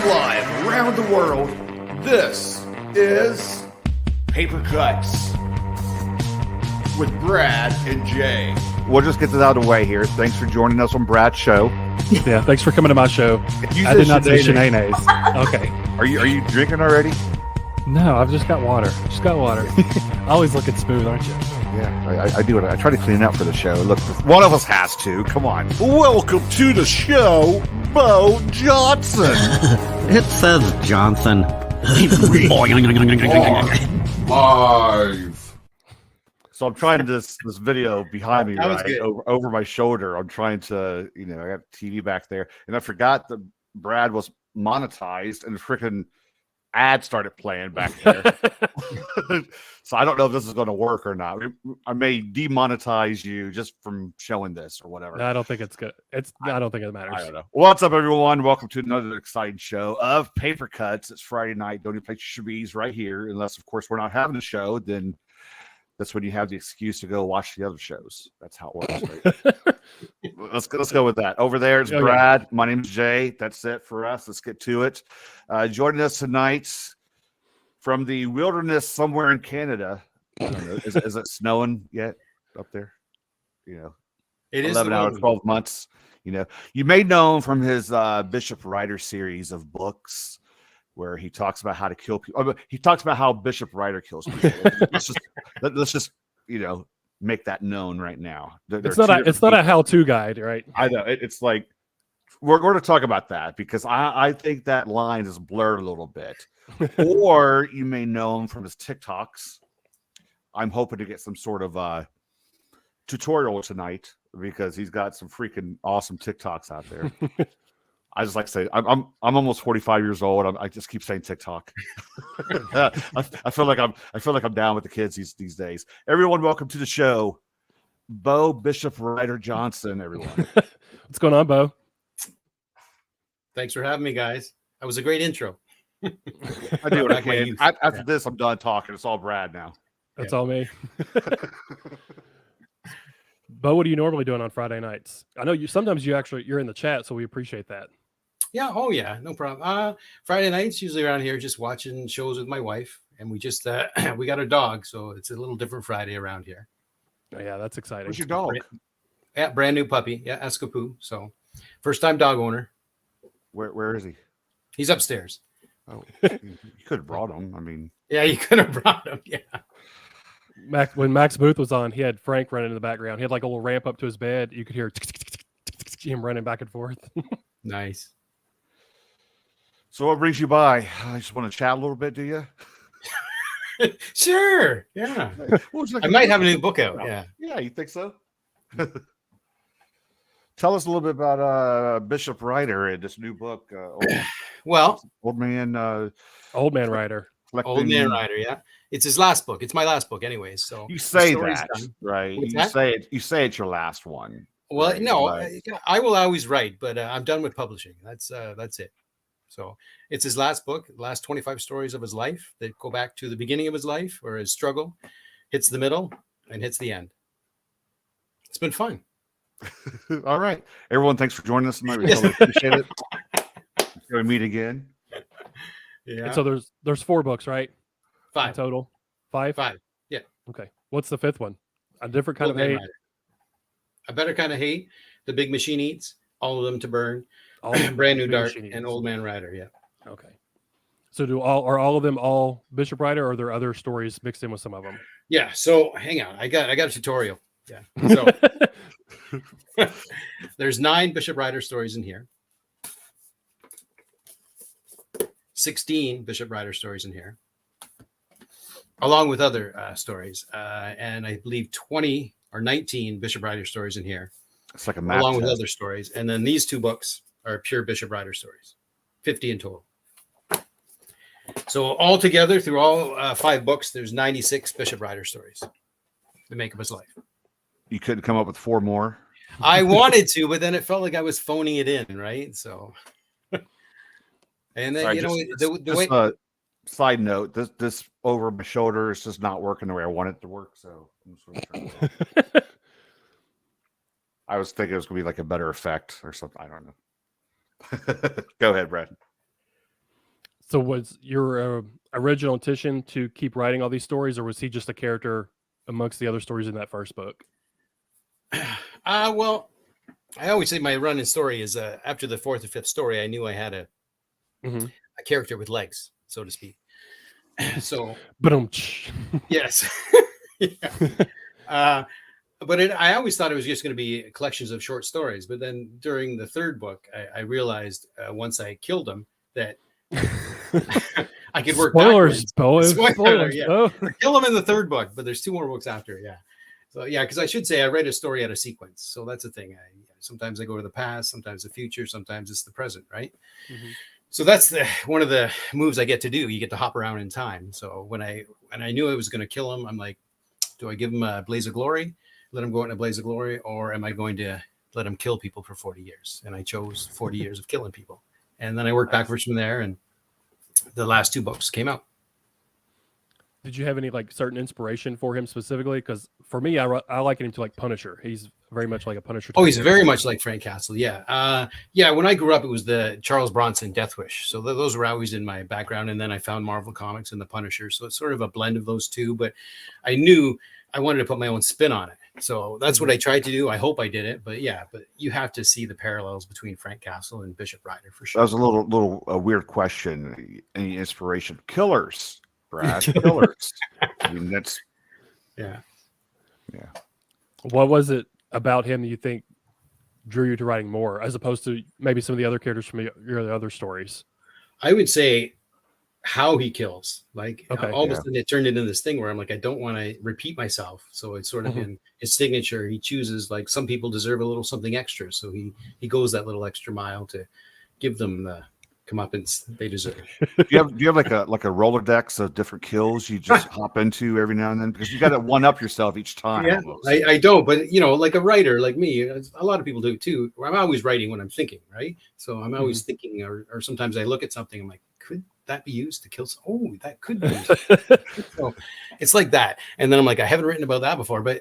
live around the world. This is Paper Cuts with Brad and Jay. We'll just get this out of the way here. Thanks for joining us on Brad's show. Yeah, thanks for coming to my show. I did not say shenanigans. Okay. Are you drinking already? No, I've just got water. Always looking smooth, aren't you? Yeah, I do it. I try to clean up for the show. Look, one of us has to. Come on. Welcome to the show, Beau Johnson. It says Johnson. Live. So I'm trying this video behind me, That was right, good. over my shoulder. I'm trying to, I got TV back there, and I forgot that Brad was monetized, and the freaking ad started playing back there. So I don't know if this is going to work or not. I may demonetize you just from showing this or whatever. No, I don't think it's good. I don't think it matters. I don't know. What's up, everyone? Welcome to another exciting show of Paper Cuts. It's Friday night. Don't even place your bees right here, unless, of course, we're not having a show. Then that's when you have the excuse to go watch the other shows. That's how it works. Right? Let's go with that. Over there is Brad. My name's Jay. That's it for us. Let's get to it. Joining us tonight from the wilderness somewhere in Canada. I don't know, is it snowing yet up there? It is 11 hours, 12 months. You may know him from his Bishop Ryder series of books where he talks about how to kill people. He talks about how Bishop Ryder kills people. let's just make that known right now. It's not a how-to guide, right? I know it's like we're going to talk about that because I think that line is blurred a little bit. Or you may know him from his TikToks. I'm hoping to get some sort of tutorial tonight because he's got some freaking awesome TikToks out there. I just like to say I'm almost 45 years old. I just keep saying TikTok. I feel like I'm down with the kids these days. Everyone, welcome to the show, Beau Bishop Ryder Johnson. Everyone, What's going on, Beau? Thanks for having me, guys. That was a great intro. I do what I can. After this, I'm done talking. It's all Brad now. That's all me. Beau, what are you normally doing on Friday nights? I know sometimes you're in the chat, so we appreciate that. Yeah. Oh, yeah. No problem. Friday nights, usually around here, just watching shows with my wife. And we just, we got a dog. So it's a little different Friday around here. Oh, yeah, that's exciting. Where's your dog? Yeah. Brand new puppy. Yeah. Escapoo. So first time dog owner. Where is he? He's upstairs. Oh, you could have brought him. I mean, yeah, you could have brought him. Yeah. When Max Booth was on, he had Frank running in the background. He had like a little ramp up to his bed. You could hear him running back and forth. Nice. So what brings you by? I just want to chat a little bit, do you? Sure. Yeah. I might have a new book out. Yeah. Yeah, you think so? Tell us a little bit about Bishop Ryder and this new book. Old Man Ryder. Old Man Ryder. Yeah. It's his last book. It's my last book anyways. So you say that, right? You say it's your last one. Well, right? no, I will always write, but I'm done with publishing. That's it. So it's his last book, last 25 stories of his life that go back to the beginning of his life or his struggle, hits the middle and hits the end. It's been fun. All right. Everyone, thanks for joining us tonight. We totally appreciate it. Until we meet again. Yeah. And so there's 4 books, right? 5 in total. 5? 5. Yeah. Okay. What's the 5th one? A different kind of hate. A better kind of hate. The Big Machine Eats. All of them to burn. Brand New Dark and Old Man Ryder. Yeah. Okay. So are all of them all Bishop Ryder, or are there other stories mixed in with some of them? Yeah. So hang on. I got a tutorial. Yeah. So there's 9 Bishop Ryder stories in here. 16 Bishop Ryder stories in here, along with other stories. And I believe 20 or 19 Bishop Ryder stories in here. It's like a map along test. with other stories. And then these 2 books are pure Bishop Ryder stories, 50 in total. So altogether, through all 5 books, there's 96 Bishop Ryder stories that make up his life. You couldn't come up with 4 more? I wanted to, but then it felt like I was phoning it in, right? So, and then, Sorry, the way. Side note, this over my shoulder is just not working the way I want it to work. So I'm just gonna turn it off. I was thinking it was going to be like a better effect or something. I don't know. Go ahead, Brad. So was your original intention to keep writing all these stories, or was he just a character amongst the other stories in that first book? Well, I always say my running story is after the fourth or fifth story, I knew I had a character with legs, so to speak. So, But yes. But I always thought it was just going to be collections of short stories. But then during the third book, I realized once I killed him that I could work spoilers, backwards. Spoilers, yeah. oh. Kill him in the third book, but there's 2 more books after. Yeah. So yeah, because I should say I write a story out of sequence. So that's the thing. Sometimes I go to the past, sometimes the future, sometimes it's the present, right? So that's one of the moves I get to do. You get to hop around in time. So when I knew I was going to kill him, I'm like, do I give him a blaze of glory, let him go out in a blaze of glory, or am I going to let him kill people for 40 years? And I chose 40 years of killing people. And then I worked backwards from there, and the last 2 books came out. Did you have any like certain inspiration for him specifically? Because for me, I liken him to like Punisher. He's very much like a Punisher. Oh, he's very much like Frank Castle. Yeah. Yeah. When I grew up, it was the Charles Bronson Death Wish. So those were always in my background. And then I found Marvel Comics and the Punisher. So it's sort of a blend of those two. But I knew I wanted to put my own spin on it. So that's what I tried to do. I hope I did it. But yeah, but you have to see the parallels between Frank Castle and Bishop Rider for sure. That was a little weird question. Any inspiration? Killers, Brad. Killers. I mean, that's yeah. What was it about him that you think drew you to writing more, as opposed to maybe some of the other characters from your other stories? I would say how he kills. Like Okay, all of a sudden it turned into this thing where I'm like, I don't want to repeat myself. So it's sort of in his signature. He chooses, like, some people deserve a little something extra. So he goes that little extra mile to give them the comeuppance they deserve. Do you have like a Rolodex of different kills you just hop into every now and then, because you got to one up yourself each time? Yeah, I don't, but like a writer like me, a lot of people do too. I'm always writing when I'm thinking, right? So I'm always thinking, or sometimes I look at something, I'm like, could that be used to kill? Oh, that could be used. So it's like that. And then I'm like, I haven't written about that before. But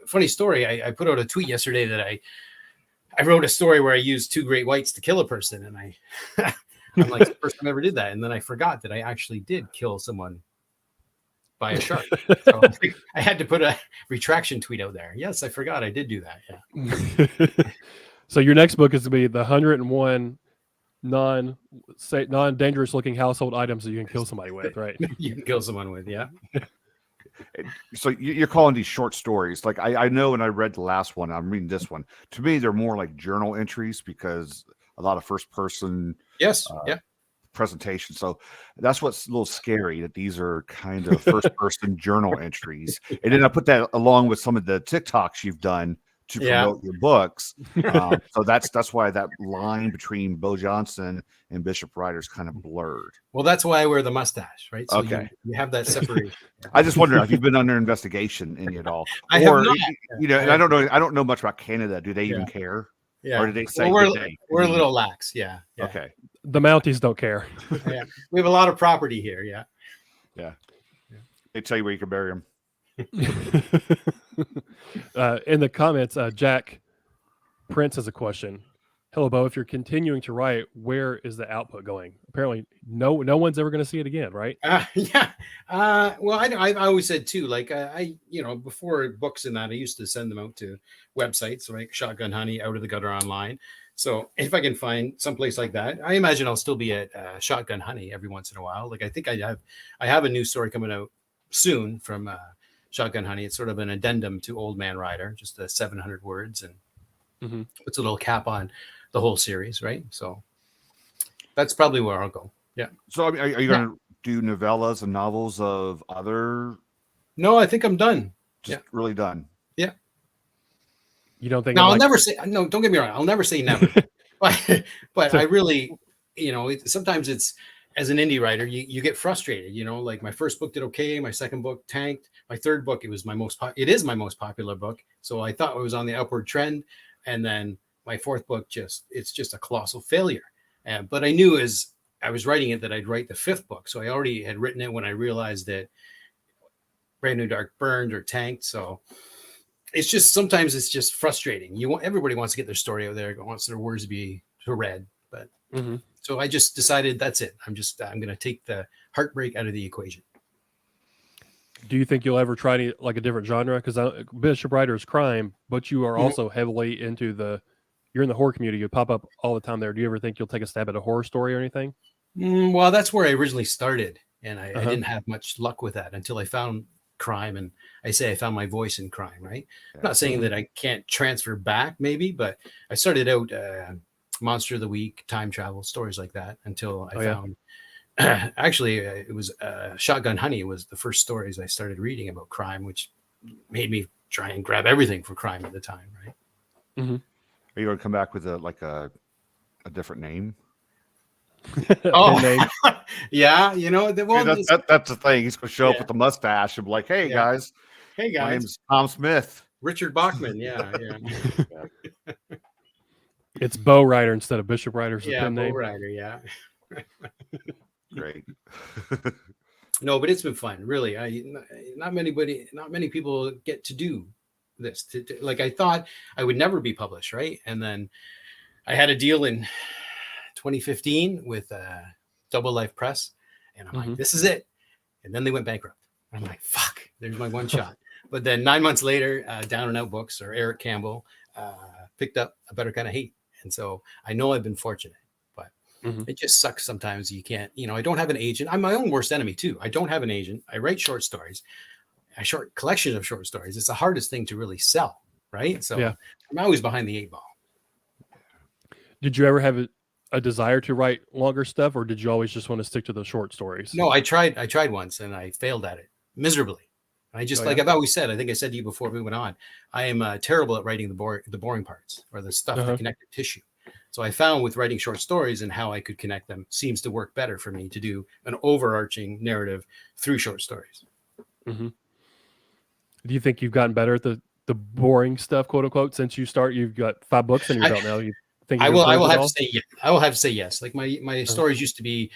funny story, I put out a tweet yesterday that I wrote a story where I used 2 great whites to kill a person, and I'm like, the first time I ever did that. And then I forgot that I actually did kill someone by a shark. So I had to put a retraction tweet out there. Yes, I forgot I did do that. Yeah. So your next book is going to be the 101 non-dangerous looking household items that you can kill somebody with, right? You can kill someone with, yeah. So you're calling these short stories. Like I know when I read the last one, I'm reading this one. To me, they're more like journal entries, because a lot of first person presentation. So that's what's a little scary, that these are kind of first person journal entries. And then I put that along with some of the TikToks you've done to promote your books. So that's why that line between Beau Johnson and Bishop Rider is kind of blurred. Well, that's why I wear the mustache, right? So okay. You have that separation. I just wonder if you've been under investigation any at all. I have not. And I don't know much about Canada. Do they even care? Yeah. Or do they say we're a little lax? Yeah. Okay. The Mounties don't care. Yeah. We have a lot of property here. Yeah. Yeah. They tell you where you can bury them. In the comments, Jack Prince has a question. Hello, Beau. If you're continuing to write, where is the output going? Apparently, no one's ever going to see it again, right? Yeah. Well, I always said too, like before books and that, I used to send them out to websites like Shotgun Honey, Out of the Gutter Online. So if I can find someplace like that, I imagine I'll still be at Shotgun Honey every once in a while. Like I think I have a new story coming out soon from Shotgun Honey. It's sort of an addendum to Old Man Rider, just 700 words, and puts a little cap on the whole series, right? So that's probably where I'll go. Yeah. So I mean, are you going to do novellas and novels of other? No, I think I'm done. Just really done. Yeah. You don't think? No, I'll never say no. Don't get me wrong. I'll never say never. but I really, sometimes it's, as an indie writer, you get frustrated. Like my first book did okay, my second book tanked, my third book it is my most popular book. So I thought it was on the upward trend, and then my fourth book it's just a colossal failure. But I knew as I was writing it that I'd write the fifth book, so I already had written it when I realized that Brand New Dark burned or tanked. So it's just sometimes it's just frustrating. Everybody wants to get their story out there, wants their words to be read, but So I just decided that's it. I'm going to take the heartbreak out of the equation. Do you think you'll ever try a different genre? Because Bishop Rider is crime, but you are also heavily into you're in the horror community. You pop up all the time there. Do you ever think you'll take a stab at a horror story or anything? Well, that's where I originally started, and I didn't have much luck with that until I found crime. And I found my voice in crime, right? I'm not saying that I can't transfer back, maybe, but I started out Monster of the Week, time travel, stories like that until I found. Actually, it was Shotgun Honey was the first stories I started reading about crime, which made me try and grab everything for crime at the time, right? Mm-hmm. Are you going to come back with a different name? Oh, yeah. You know, that's the thing. He's going to show up with the mustache and be like, "Hey guys, my name's Tom Smith, Richard Bachman." Yeah. It's Beau Rider instead of Bishop Rider. Yeah, Beau Rider. Yeah. Great. No, but it's been fun, really. Not many people get to do this. Like I thought I would never be published, right? And then I had a deal in 2015 with Double Life Press, and I'm like, this is it. And then they went bankrupt. I'm like, fuck, there's my one shot. But then 9 months later, Down and Out Books or Eric Campbell picked up A Better Kind of Hate. And so I know I've been fortunate. It just sucks sometimes. You can't, I don't have an agent. I'm my own worst enemy too. I don't have an agent. I write short stories, a short collection of short stories. It's the hardest thing to really sell, right? So I'm always behind the 8 ball. Did you ever have a desire to write longer stuff, or did you always just want to stick to the short stories? No, I tried once and I failed at it miserably. I just, like I've always said, I think I said to you before we went on, I am terrible at writing the boring parts or the stuff, the connective tissue. So I found with writing short stories and how I could connect them seems to work better for me to do an overarching narrative through short stories. Mm-hmm. Do you think you've gotten better at the boring stuff, quote unquote, since you've got 5 books in your belt now? You think I will have to say yes. I will have to say yes. Like my stories used to be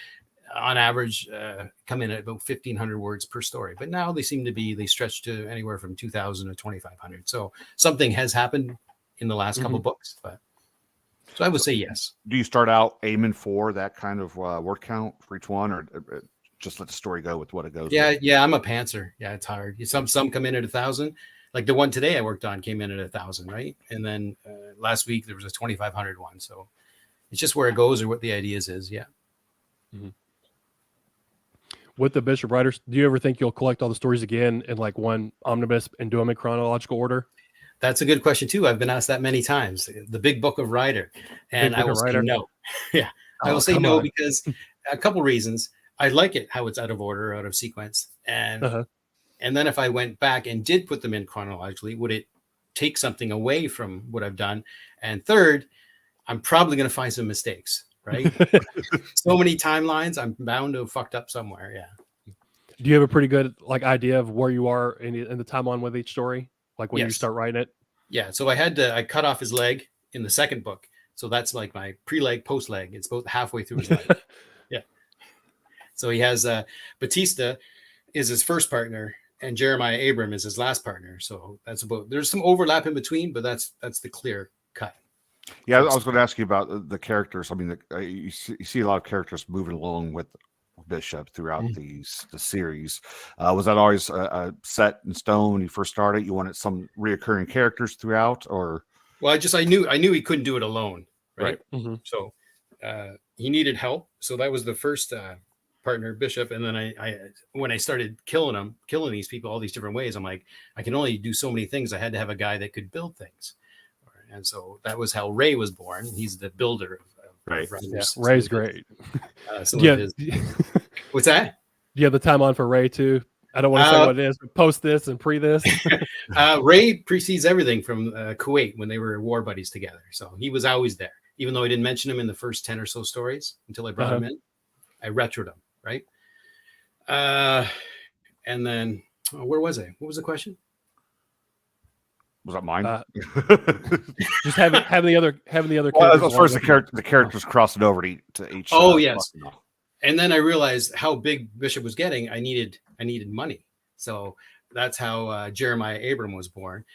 on average come in at about 1,500 words per story, but now they stretch to anywhere from 2,000 to 2,500. So something has happened in the last couple books, but. So I would say yes. Do you start out aiming for that kind of word count for each one, or just let the story go with what it goes? Yeah, I'm a pantser. Yeah, it's hard. Some come in at 1,000. Like the one today I worked on came in at 1,000, right? And then last week there was a 2,500 one. So it's just where it goes or what the ideas is. Yeah. Mm-hmm. With the Bishop Riders, do you ever think you'll collect all the stories again in like one omnibus and do them in chronological order? That's a good question too. I've been asked that many times. The Big Book of Rider, and I will say no. Yeah, I will say no because a couple reasons. I like it how it's out of order, out of sequence, and then if I went back and did put them in chronologically, would it take something away from what I've done? And third, I'm probably going to find some mistakes. Right? So many timelines. I'm bound to have fucked up somewhere. Yeah. Do you have a pretty good idea of where you are in the timeline with each story? Like when you start writing it? Yeah. So I cut off his leg in the second book. So that's like my pre-leg, post-leg. It's both halfway through his life. Yeah. So he has Batista is his first partner and Jeremiah Abram is his last partner. So there's some overlap in between, but that's the clear cut. Yeah. I was going to ask you about the characters. I mean, you see a lot of characters moving along with Bishop throughout the series. Was that always set in stone when you first started? You wanted some reoccurring characters throughout, or? Well, I knew he couldn't do it alone, right? Mm-hmm. So he needed help. So that was the first partner, Bishop. And then I when I started killing these people all these different ways, I'm like, I can only do so many things. I had to have a guy that could build things, and so that was how Ray was born. He's the builder of right. Yeah, Ray's great. What's that? Do you have the time on for Ray too? I don't want to say what it is, but post this and pre this. Ray precedes everything from Kuwait when they were war buddies together. So he was always there, even though I didn't mention him in the first 10 or so stories until I brought him in. I retroed him, right? And then where was I? What was the question? Was that mine? Just having the other well, first the characters crossing over to each. Yes. And then I realized how big Bishop was getting. I needed money, so that's how Jeremiah Abram was born,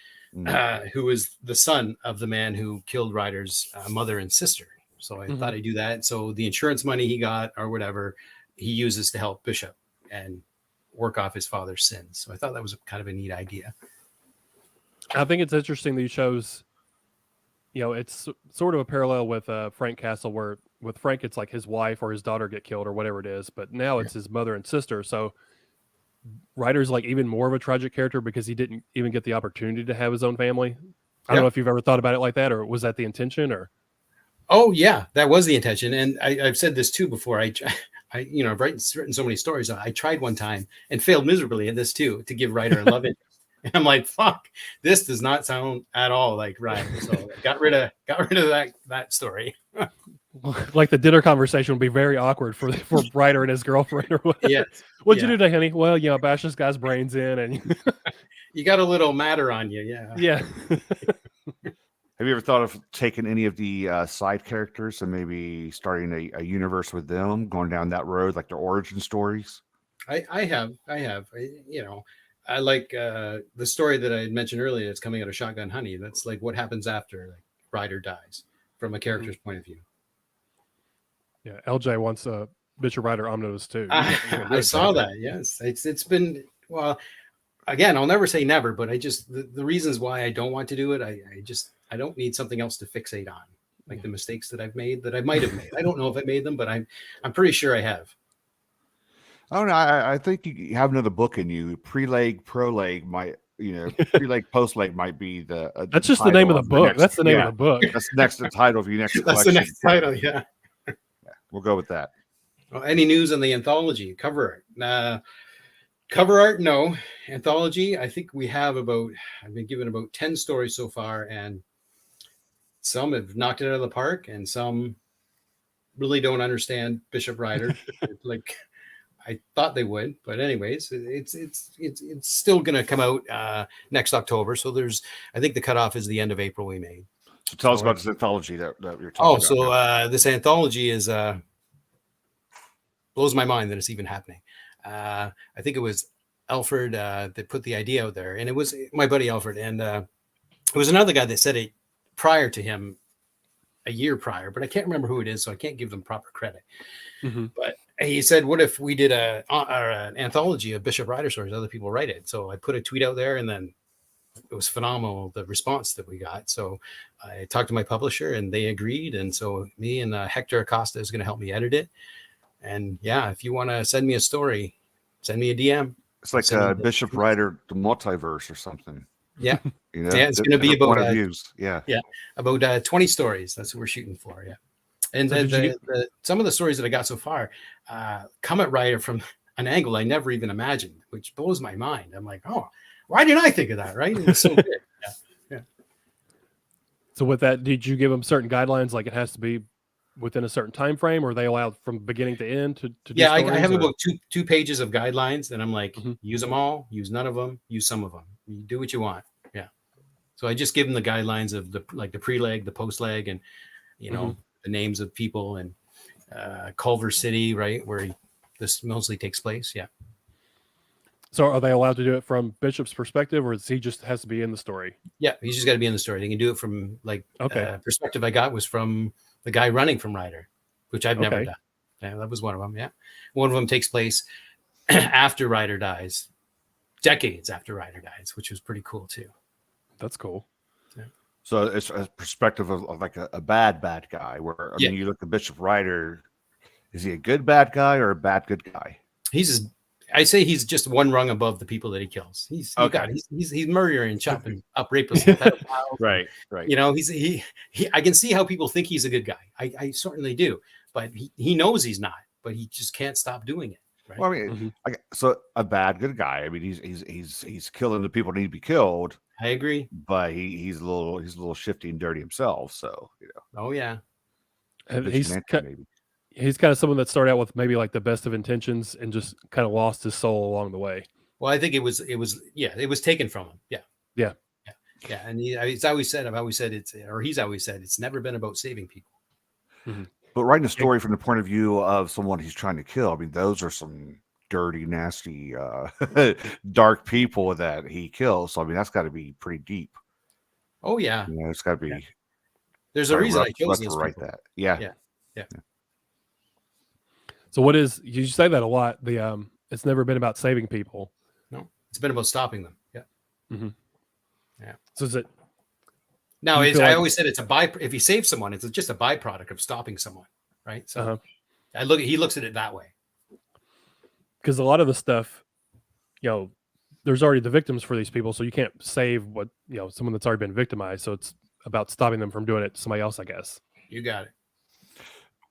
who was the son of the man who killed Ryder's mother and sister. So I thought I'd do that. So the insurance money he got or whatever, he uses to help Bishop and work off his father's sins. So I thought that was kind of a neat idea. I think it's interesting that you chose, it's sort of a parallel with Frank Castle, where with Frank, it's like his wife or his daughter get killed or whatever it is, but now it's his mother and sister. So Ryder's like even more of a tragic character because he didn't even get the opportunity to have his own family. I don't know if you've ever thought about it like that, or was that the intention? Or oh yeah, that was the intention. And I've said this too before. I've written so many stories. I tried one time and failed miserably at this too, to give Ryder a love interest. And I'm like, fuck, this does not sound at all like Ryder. So I got rid of that story. like the dinner conversation would be very awkward for Ryder and his girlfriend or whatever. Yes. What'd you do today, honey? Well, bash this guy's brains in, and you got a little matter on you. Yeah. Yeah. Have you ever thought of taking any of the side characters and maybe starting a universe with them, going down that road, like their origin stories? I have. I like the story that I had mentioned earlier. It's coming out of Shotgun Honey. That's like what happens after Ryder dies from a character's point of view. Yeah, LJ wants a Bishop Ryder omnibus too. I saw that. Yes, it's been, well, again, I'll never say never, but I just the reasons why I don't want to do it. I don't need something else to fixate on, like the mistakes that I've made, that I might have made. I don't know if I made them, but I'm pretty sure I have. I don't know. I think you have another book in you. Pre-leg, pro-leg might, pre-leg, post-leg might be the. That's just the name of the book. That's the name of the book. That's the next title of your next collection. That's the next title. Yeah. We'll go with that. Well, any news on the anthology cover art? Cover art, no. Anthology, I think we have I've been given about 10 stories so far, and some have knocked it out of the park, and some really don't understand Bishop Ryder like I thought they would. But anyways, it's still going to come out next October. So I think the cutoff is the end of April we made. So tell us about this anthology that you're talking about. This anthology is blows my mind that it's even happening. I think it was Alfred that put the idea out there, and it was my buddy Alfred, and it was another guy that said it prior to him, a year prior, but I can't remember who it is, so I can't give them proper credit. But he said, what if we did an anthology of Bishop Ryder stories? Other people write it. So I put a tweet out there, and then it was phenomenal, the response that we got. So I talked to my publisher, and they agreed. And so me and Hector Acosta is going to help me edit it. And yeah, if you want to send me a story, send me a DM. It's like Bishop Ryder, the multiverse or something. Yeah. Yeah, it's going to be about about 20 stories. That's what we're shooting for. Yeah. And so some of the stories that I got so far come at Ryder from an angle I never even imagined, which blows my mind. I'm like, oh, why didn't I think of that? Right. It was so good. Yeah. So with that, did you give them certain guidelines? Like it has to be within a certain time frame, or are they allowed from beginning to end to do I have about two pages of guidelines, and I'm like, use them all, use none of them, use some of them. You do what you want. Yeah. So I just give them the guidelines of the pre-leg, the post-leg, and the names of people, and Culver City, right, where this mostly takes place. Yeah. So are they allowed to do it from Bishop's perspective, or he just has to be in the story? Yeah, he's just got to be in the story. They can do it from perspective I got was from the guy running from Ryder, which I've never done. Yeah, that was one of them. Yeah. One of them takes place after Ryder dies, decades after Ryder dies, which was pretty cool too. That's cool. Yeah. So it's a perspective of like a bad guy, where, I mean, you look at Bishop Ryder, is he a good bad guy or a bad good guy? I say he's just one rung above the people that he kills. He's murdering, chopping up rapists. Right. I can see how people think he's a good guy. I certainly do, but he knows he's not, but he just can't stop doing it. Right? Well, I mean, so a bad good guy. I mean, he's killing the people that need to be killed. I agree, but he's a little shifty and dirty himself. So Oh yeah, and he's kind of someone that started out with maybe like the best of intentions and just kind of lost his soul along the way. Well, I think it was taken from him. Yeah. And he's always said it's never been about saving people. But writing a story from the point of view of someone he's trying to kill, I mean, those are some dirty, nasty, dark people that he kills. So I mean, that's got to be pretty deep. Oh yeah, it's got to be. There's a reason I chose this. Write that. Yeah. So what is, you say that a lot, the it's never been about saving people. No, it's been about stopping them. Yeah. Mm-hmm. Yeah. So is it, No, you it's, feel I like- always said it's a by. If you save someone, it's just a byproduct of stopping someone, right? So he looks at it that way. because a lot of the stuff, you know, there's already the victims for these people, so you can't save what, you know, someone that's already been victimized. So it's about stopping them from doing it to somebody else, I guess. You got it.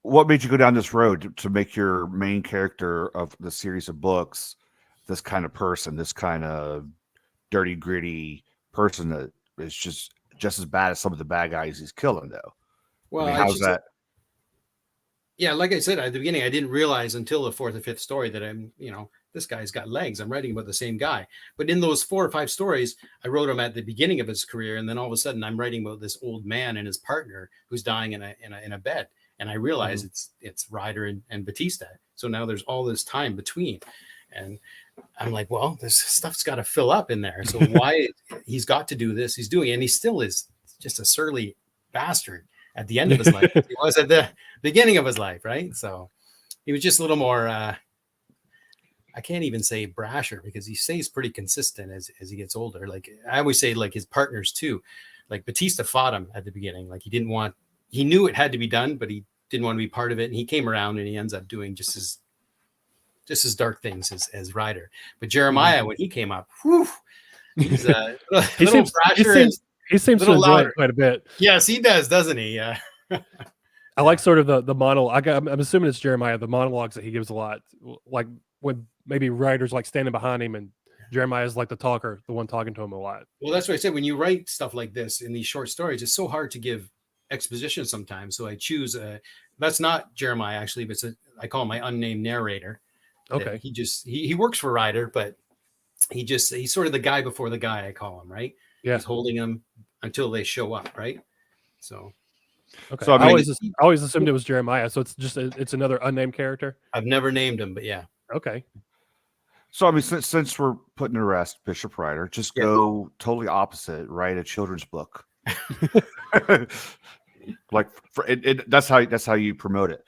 What made you go down this road to make your main character of the series of books this kind of person, this kind of dirty, gritty person that is just as bad as some of the bad guys he's killing, though? Well, I mean, how's that? Yeah, like I said at the beginning, I didn't realize until the fourth or fifth story that this guy's got legs. I'm writing about the same guy. But in those 4 or 5 stories, I wrote him at the beginning of his career, and then all of a sudden, I'm writing about this old man and his partner who's dying in a bed, and I realize it's Ryder and Batista. So now there's all this time between, and I'm like, well, this stuff's got to fill up in there. So why he's got to do this? He's doing it, and he still is just a surly bastard at the end of his life. He was at the beginning of his life, right? So he was just a little more. I can't even say brasher because he stays pretty consistent as he gets older. Like I always say, like his partners too. Like Batista fought him at the beginning. Like he knew it had to be done, but he didn't want to be part of it. And he came around and he ends up doing just as dark things as Ryder. But Jeremiah, when he came up, he's a He seems to enjoy it quite a bit. Yes, he does, doesn't he? Yeah. I like sort of the monologue. I'm assuming it's Jeremiah, the monologues that he gives a lot. Like when maybe Ryder's like standing behind him and Jeremiah's like the talker, the one talking to him a lot. Well, that's what I said. When you write stuff like this in these short stories, it's so hard to give exposition sometimes. So I choose that's not Jeremiah actually, but I call him my unnamed narrator. Okay. He works for Ryder, but he's sort of the guy before the guy, I call him, right? Yeah. He's holding him until they show up, right? So okay. So, I mean, I always assumed it was Jeremiah. So it's another unnamed character. I've never named him, but yeah. Okay. So I mean, since we're putting to rest Bishop Ryder, just go totally opposite. Write a children's book. Like that's how you promote it.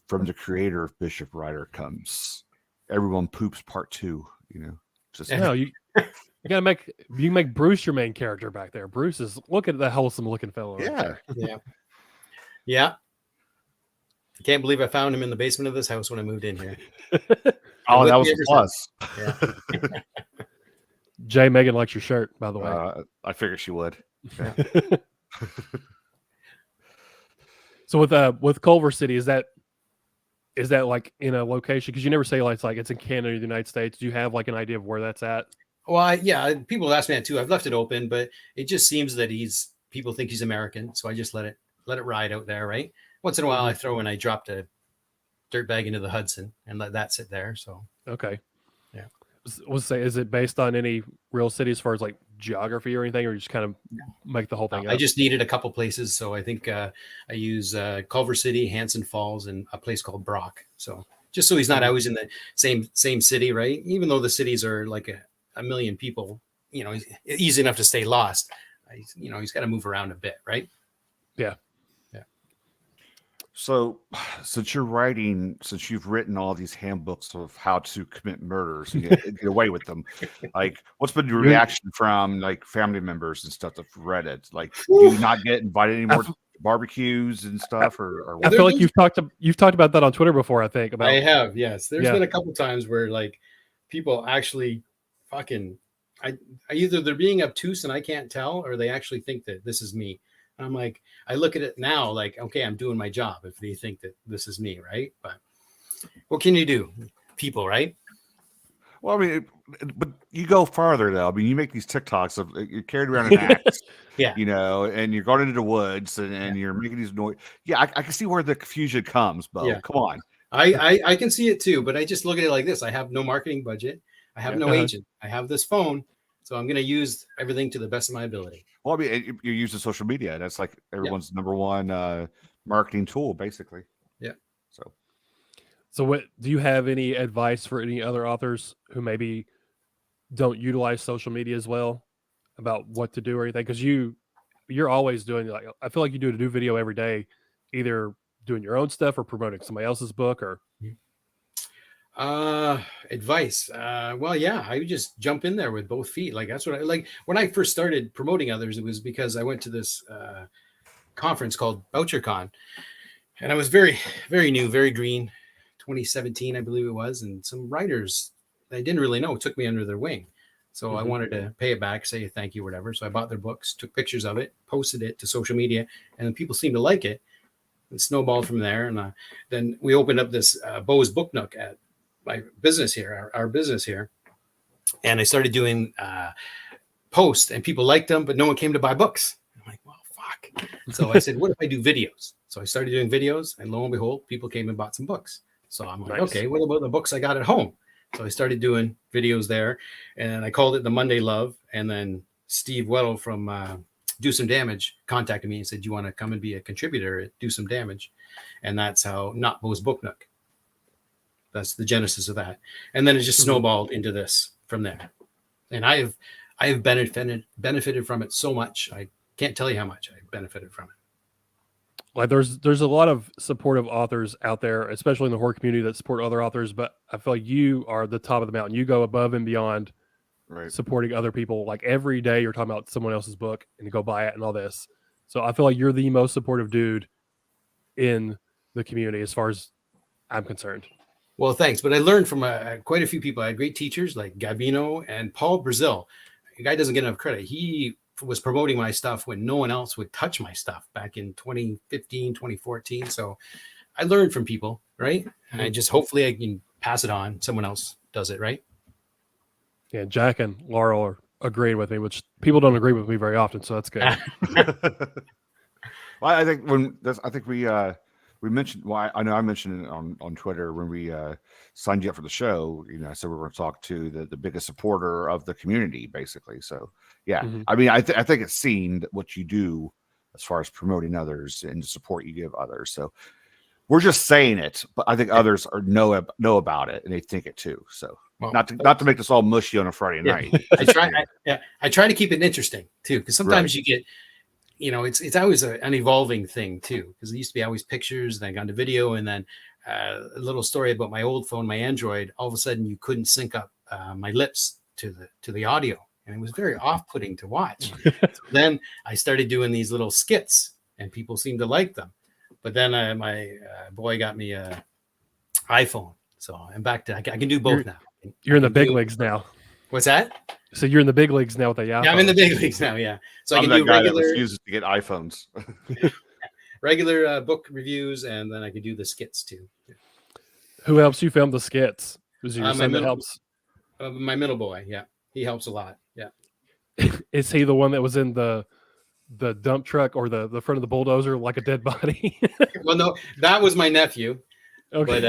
From the creator of Bishop Ryder comes Everyone Poops Part 2. You know, just No, you gotta make Bruce your main character back there. Bruce is, look at the wholesome looking fellow. Yeah. I can't believe I found him in the basement of this house when I moved in here. Oh, that was a plus. Yeah. Jay, Megan likes your shirt, by the way. I figured she would. Yeah. So with Culver City, is that like in a location? Because you never say like it's in Canada or the United States. Do you have like an idea of where that's at? Well, people ask me that too. I've left it open, but it just seems that people think he's American, so I just let it ride out there, right? Once in a while, I dropped a dirt bag into the Hudson and let that sit there. So okay, yeah. Let's say, is it based on any real city as far as like geography or anything, or you just kind of make the whole thing up? I just needed a couple places, so I think I use Culver City, Hanson Falls, and a place called Brock. So just so he's not always in the same city, right? Even though the cities are like a million people, he's easy enough to stay lost. He's got to move around a bit, right? Yeah. So, since you've written all these handbooks of how to commit murders and get away with them, like, what's been your reaction from like family members and stuff that've read it? Like, do you not get invited anymore to barbecues and stuff, or I feel like you've talked about that on Twitter before. I think I have, yes. There's been a couple times where like people actually fucking, either they're being obtuse and I can't tell, or they actually think that this is me. I'm like, I look at it now like, okay, I'm doing my job if they think that this is me, right? But what can you do? People, right? Well, I mean, but you go farther though. I mean, you make these TikToks of you're carried around an axe, yeah, and you're going into the woods and you're making these noise. Yeah, I can see where the confusion comes, Beau. Yeah. Come on. I can see it too, but I just look at it like this. I have no marketing budget. I have no agent. I have this phone. So I'm going to use everything to the best of my ability. Well, I mean, you're using social media. That's like everyone's number one marketing tool, basically. Yeah. So what do you have any advice for any other authors who maybe don't utilize social media as well about what to do or anything? Because you're always doing, like, I feel like you do a new video every day, either doing your own stuff or promoting somebody else's book? Or advice. Well, yeah, I would just jump in there with both feet. Like that's what I like when I first started promoting others. It was because I went to this conference called BoucherCon, and I was very, very new, very green. 2017, I believe it was, and some writers I didn't really know took me under their wing. So I wanted to pay it back, say thank you, whatever. So I bought their books, took pictures of it, posted it to social media, and people seemed to like it. It snowballed from there. And then we opened up this Beau's Book Nook at my business here, our business here. And I started doing posts, and people liked them, but no one came to buy books. I'm like, well, fuck. So I said, what if I do videos? So I started doing videos, and lo and behold, people came and bought some books. So I'm like, okay, what about the books I got at home? So I started doing videos there, and I called it the Monday Love. And then Steve Weddle from Do Some Damage contacted me and said, do you want to come and be a contributor at Do Some Damage? And that's how Not Beau's Book Nook. That's the genesis of that. And then it just snowballed into this from there. And I have benefited from it so much. I can't tell you how much I benefited from it. like there's a lot of supportive authors out there, especially in the horror community, that support other authors, but I feel like you are the top of the mountain. You go above and beyond supporting other people. Like every day you're talking about someone else's book and you go buy it and all this. So I feel like you're the most supportive dude in the community as far as I'm concerned. Well, thanks. But I learned from quite a few people. I had great teachers like Gabino and Paul Brazil. The guy doesn't get enough credit. He was promoting my stuff when no one else would touch my stuff back in 2015, 2014. So I learned from people, right? And I just hopefully I can pass it on. Someone else does it, right? Yeah, Jack and Laurel are agreeing with me, which people don't agree with me very often, so that's good. Well, I think we mentioned. Well, I know I mentioned it on Twitter when we signed you up for the show. You know, I said we were going to talk to the biggest supporter of the community, basically. So yeah, I mean, I think it's seen what you do as far as promoting others and the support you give others. So we're just saying it, but I think others know about it and they think it too. So well, not to make this all mushy on a Friday night. I try to keep it interesting too, because sometimes you get. You know, it's always an evolving thing too, because it used to be always pictures, then I got into video, and then a little story about my old phone, my Android. All of a sudden, you couldn't sync up my lips to the audio, and it was very off-putting to watch. So then I started doing these little skits, and people seemed to like them. But then my boy got me an iPhone, so I'm back to I can do both now. You're in the big leagues now. What's that? So you're in the big leagues now with the iPhone. Yeah, I'm in the big leagues now. Yeah, so I can do regular. That refuses to get iPhones. Regular book reviews, and then I can do the skits too. Who helps you film the skits? Is it your son that helps? My middle boy, yeah, he helps a lot. Yeah, is he the one that was in the dump truck or the front of the bulldozer like a dead body? Well, no, that was my nephew. Okay.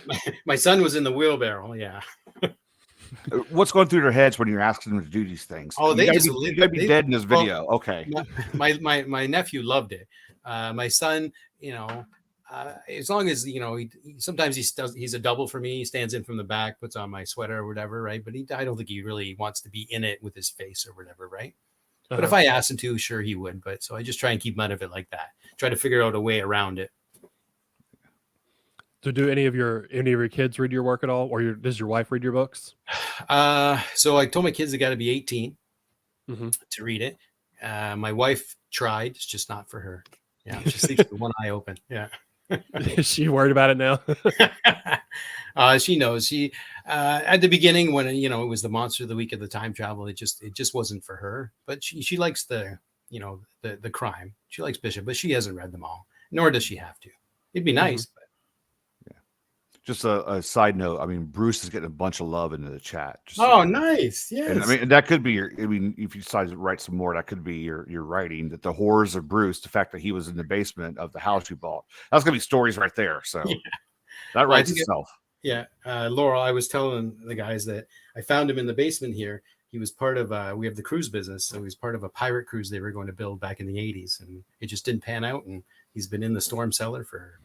But my son was in the wheelbarrow. Yeah. What's going through their heads when you're asking them to do these things? Oh, they you gotta be dead in this video. Well, okay. My nephew loved it. My son, you know, as long as you know, he sometimes he's a double for me. He stands in from the back, puts on my sweater or whatever, right? But I don't think he really wants to be in it with his face or whatever, right? But if I asked him to, sure he would. But so I just try and keep none of it like that. Try to figure out a way around it. So do any of your kids read your work at all, or does your wife read your books? So I told my kids they got to be 18 to read it. My wife tried; it's just not for her. Yeah, she sleeps with one eye open. Yeah. Is she worried about it now? She knows. She at the beginning when it was the monster of the week of the time travel, it just wasn't for her. But she likes the crime. She likes Bishop, but she hasn't read them all, nor does she have to. It'd be nice. But just a side note. I mean, Bruce is getting a bunch of love into the chat. Nice. Yes. And I mean, that could be if you decide to write some more, that could be your writing. That the horrors of Bruce, the fact that he was in the basement of the house you bought. That's gonna be stories right there. So that writes itself. Laurel, I was telling the guys that I found him in the basement here. He was part of we have the cruise business, so he was part of a pirate cruise they were going to build back in the 80s, and it just didn't pan out. And he's been in the storm cellar for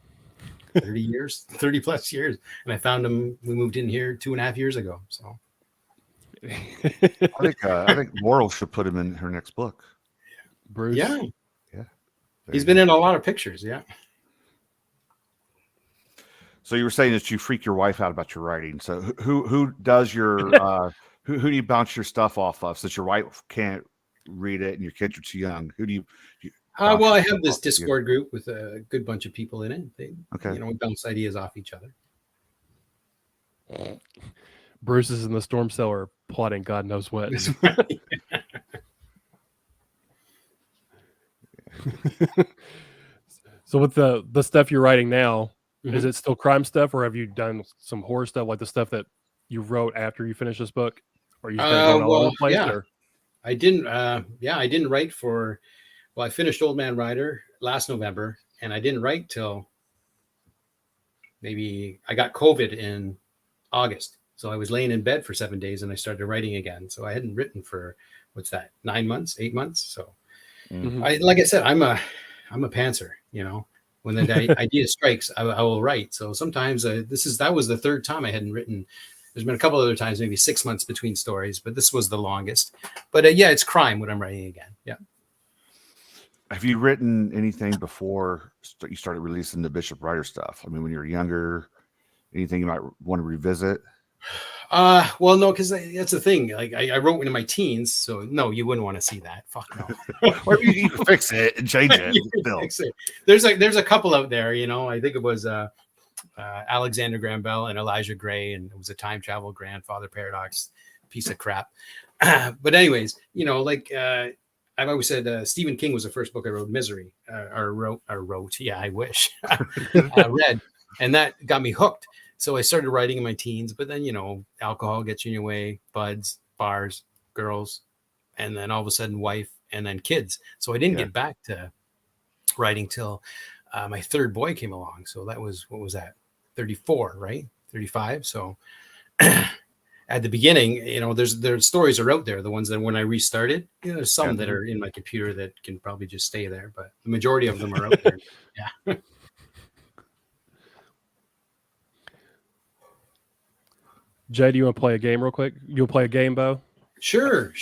30 plus years. And I found him. We moved in here 2.5 years ago. So I think Laurel should put him in her next book. Bruce. Yeah. He's been in a lot of pictures. Yeah. So you were saying that you freak your wife out about your writing. So who does your who do you bounce your stuff off of? Since your wife can't read it and your kids are too young, who do you Well, I have bounce this off of? Discord group with a good bunch of people in it. Okay. We bounce ideas off each other. Bruce is in the storm cellar plotting God knows what. So with the stuff you're writing now, is it still crime stuff, or have you done some horror stuff, like the stuff that you wrote after you finished this book? Or you kind of going all over the place? Yeah. Or? I didn't. I didn't write for. Well, I finished Old Man Rider last November, and I didn't write till maybe I got COVID in August. So I was laying in bed for 7 days, and I started writing again. So I hadn't written for 9 months, 8 months. So like I said, I'm a pantser. When the idea strikes, I will write. So sometimes that was the third time I hadn't written. There's been a couple other times, maybe 6 months between stories, but this was the longest. But it's crime when I'm writing again. Yeah. Have you written anything before you started releasing the Bishop Writer stuff? I mean, when you were younger, anything you might want to revisit? Well, no, because that's the thing. Like I wrote one in my teens, so no, you wouldn't want to see that. Fuck no. Well, you can fix it and change it. Fix it. There's a couple out there. I think it was Alexander Graham Bell and Elijah Gray, and it was a time travel grandfather paradox piece of crap. But anyways, I've always said Stephen King was the first book I wrote, Misery, or wrote. Yeah, I wish. Read, and that got me hooked. So I started writing in my teens, but then, alcohol gets you in your way, buds, bars, girls, and then all of a sudden wife, and then kids. So I didn't get back to writing till my third boy came along. So that was, what was that? 34, right? 35. So at the beginning, there's stories are out there. The ones that when I restarted, there's some that are in my computer that can probably just stay there, but the majority of them are out there. Yeah. Jay, do you want to play a game real quick? You'll play a game, Beau? Sure.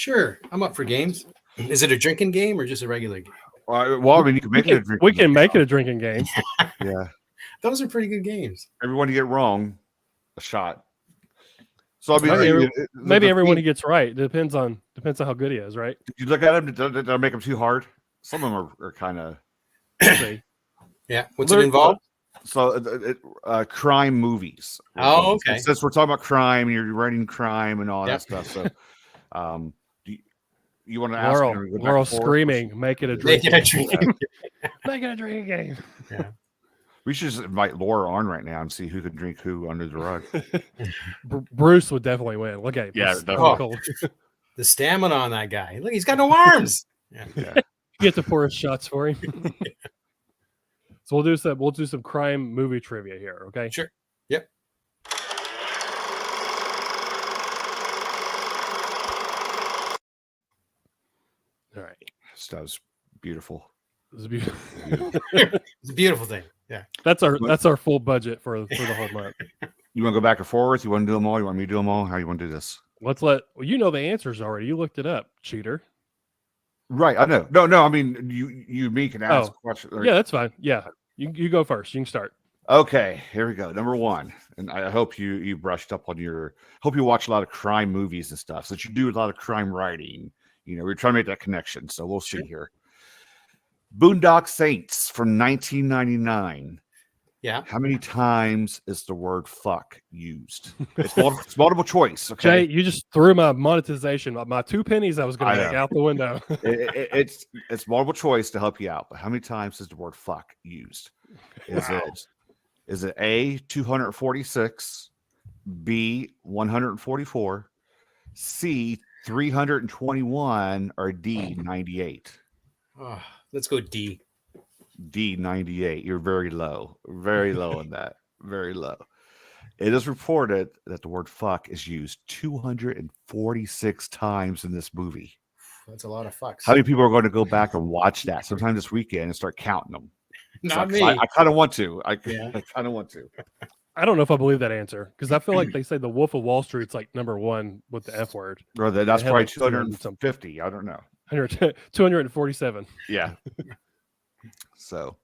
I'm up for games. Is it a drinking game or just a regular game? Well, I mean, you can make it a drinking game. We can make it a drinking game. Yeah. Those are pretty good games. Everyone you get wrong, a shot. So I mean, maybe everyone he gets right. Depends on how good he is, right? Did you look at him? Did I make them too hard? Some of them are kind of. Yeah. What's it involved? So, crime movies. Oh, okay. Since we're talking about crime, you're writing crime and all that stuff. So, do you want to ask? Laurel screaming, "Make it a drinking game! Make it a drinking game!" Yeah. We should just invite Laura on right now and see who can drink who under the rug. Bruce would definitely win. Look at him. Yeah, the stamina on that guy. Look, he's got no arms. Yeah. You get to pour his shots for him. So we'll do some crime movie trivia here, okay? Sure. Yep. All right. That was beautiful. It's beautiful. It's a beautiful thing. Yeah. That's our full budget for the whole month. You want to go back and forth? You want to do them all? You want me to do them all? How you want to do this? You know the answers already. You looked it up, cheater. Right. I know. No. I mean, me can ask questions. Yeah, that's fine. Yeah. You go first. You can start. Okay, here we go. Number one, and I hope you brushed up on hope you watch a lot of crime movies and stuff. So that you do a lot of crime writing. We're trying to make that connection. So we'll see here. Boondock Saints from 1999. Yeah. How many times is the word fuck used? It's multiple choice. Okay. Jay, you just threw my monetization, my 2 pennies I was going to make out the window. It's multiple choice to help you out. But how many times is the word fuck used? Is it A, 246, B, 144, C, 321, or D, 98? Let's go D. D, 98. You're very low on that. Very low. It is reported that the word fuck is used 246 times in this movie. That's a lot of fucks. How many people are going to go back and watch that sometime this weekend and start counting them? Not me. I kind of want to. I kind of want to. I don't know if I believe that answer because I feel like they say the Wolf of Wall Street's like number one with the F word. Or that's probably 250. I don't know. 247. Yeah. So,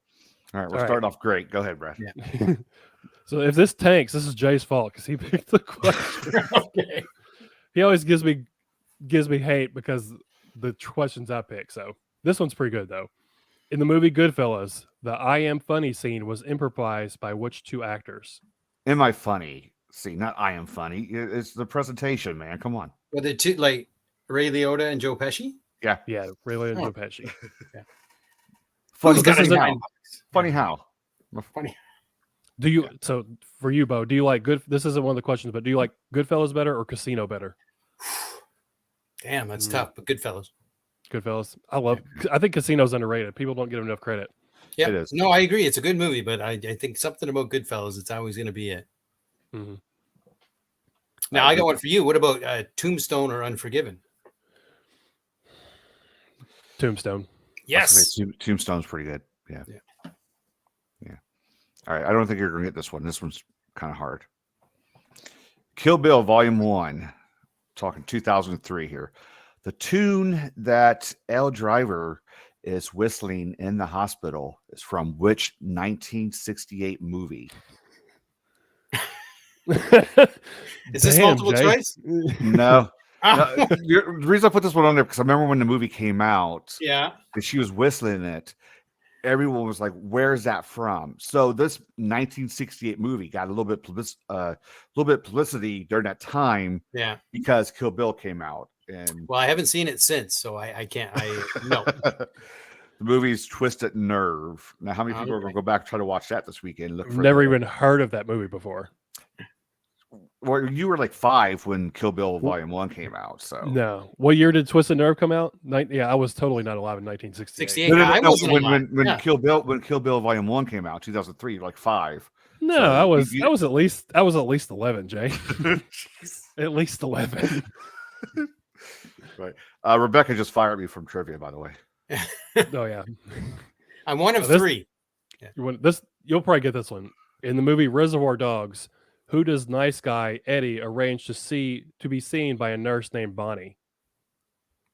all right, we're starting off great. Go ahead, Brad. Yeah. So if this tanks, this is Jay's fault because he picked the question. Okay. He always gives me hate because the questions I pick. So this one's pretty good though. In the movie Goodfellas, the "I am funny" scene was improvised by which two actors? Am I funny? See, not I am funny. It's the presentation, man. Come on. Were they two like Ray Liotta and Joe Pesci? Yeah. Yeah, Ray and Oh. Joe Pesci. Funny, Who's got this a isn't- guy? funny how? Funny. Do you so for you, Beau? Do you like good? This isn't one of the questions, but do you like Goodfellas better or Casino better? Damn, that's tough. But Goodfellas. Goodfellas. I think Casino's underrated. People don't give him enough credit. Yeah. It is. No, I agree. It's a good movie, but I think something about Goodfellas. It's always going to be it. Mm-hmm. Now I got one for you. What about Tombstone or Unforgiven? Tombstone. Yes. Tombstone's pretty good. Yeah. All right. I don't think you're going to get this one. This one's kind of hard. Kill Bill Volume 1. Talking 2003 here. The tune that Elle Driver is whistling in the hospital is from which 1968 movie? Is this multiple Jay. choice? No. Ah, The reason I put this one on there because I remember when the movie came out yeah. and she was whistling it. Everyone was like, "Where's that from?" So this 1968 movie got a little bit publicity during that time Yeah. because Kill Bill came out, and Well, I haven't seen it since, so I can't. No. the movie's Twisted Nerve. Now, how many people are Okay. going to go back and try to watch that this weekend? Look for Never even heard of that movie before. Well, you were like 5 when Kill Bill Volume 1 came out. So No. What year did Twisted Nerve come out? Yeah, I was totally not alive in 1968. 68. No, I wasn't alive. when Yeah. Kill Bill Volume 1 came out, 2003, you were like 5. No, So I was you- I was at least 11, Jay. At least 11. Right. Rebecca just fired me from trivia, by the way. Oh yeah. I'm one of This- 3. You'll probably get this one. In the movie Reservoir Dogs, who does nice guy Eddie arrange to be seen by a nurse named Bonnie?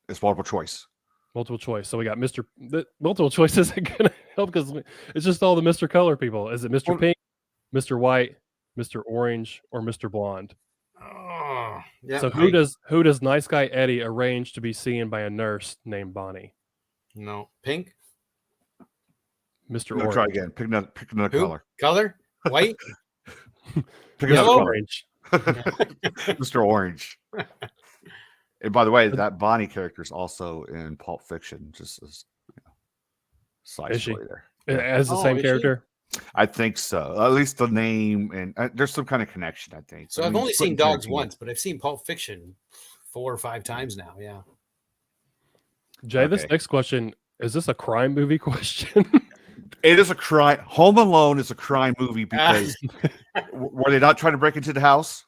It's multiple choice. Multiple choice. So we got multiple choice isn't gonna help because it's just all the Mr. Color people. Is it Mr. Well- Pink, Mr. White, Mr. Orange, or Mr. Blonde? Oh, yeah. So who does nice guy Eddie arrange to be seen by a nurse named Bonnie? No. Pink? Mr. No, Orange. try again. Pick another Who? color. Color? White? Pick Mr. another Yellow? color. Orange. Mr. Orange. And by the way, that Bonnie character is also in Pulp Fiction. Just as side Is she? story there. As the Oh, same is she? character. I think so. At least the name and there's some kind of connection. I think. So I I've mean, only it's Quentin seen Dogs Tarantino. once, but I've seen Pulp Fiction 4 or 5 times now. Yeah. Jay, this Okay. next question, is this a crime movie question? It is a crime. Home Alone is a crime movie because were they not trying to break into the house?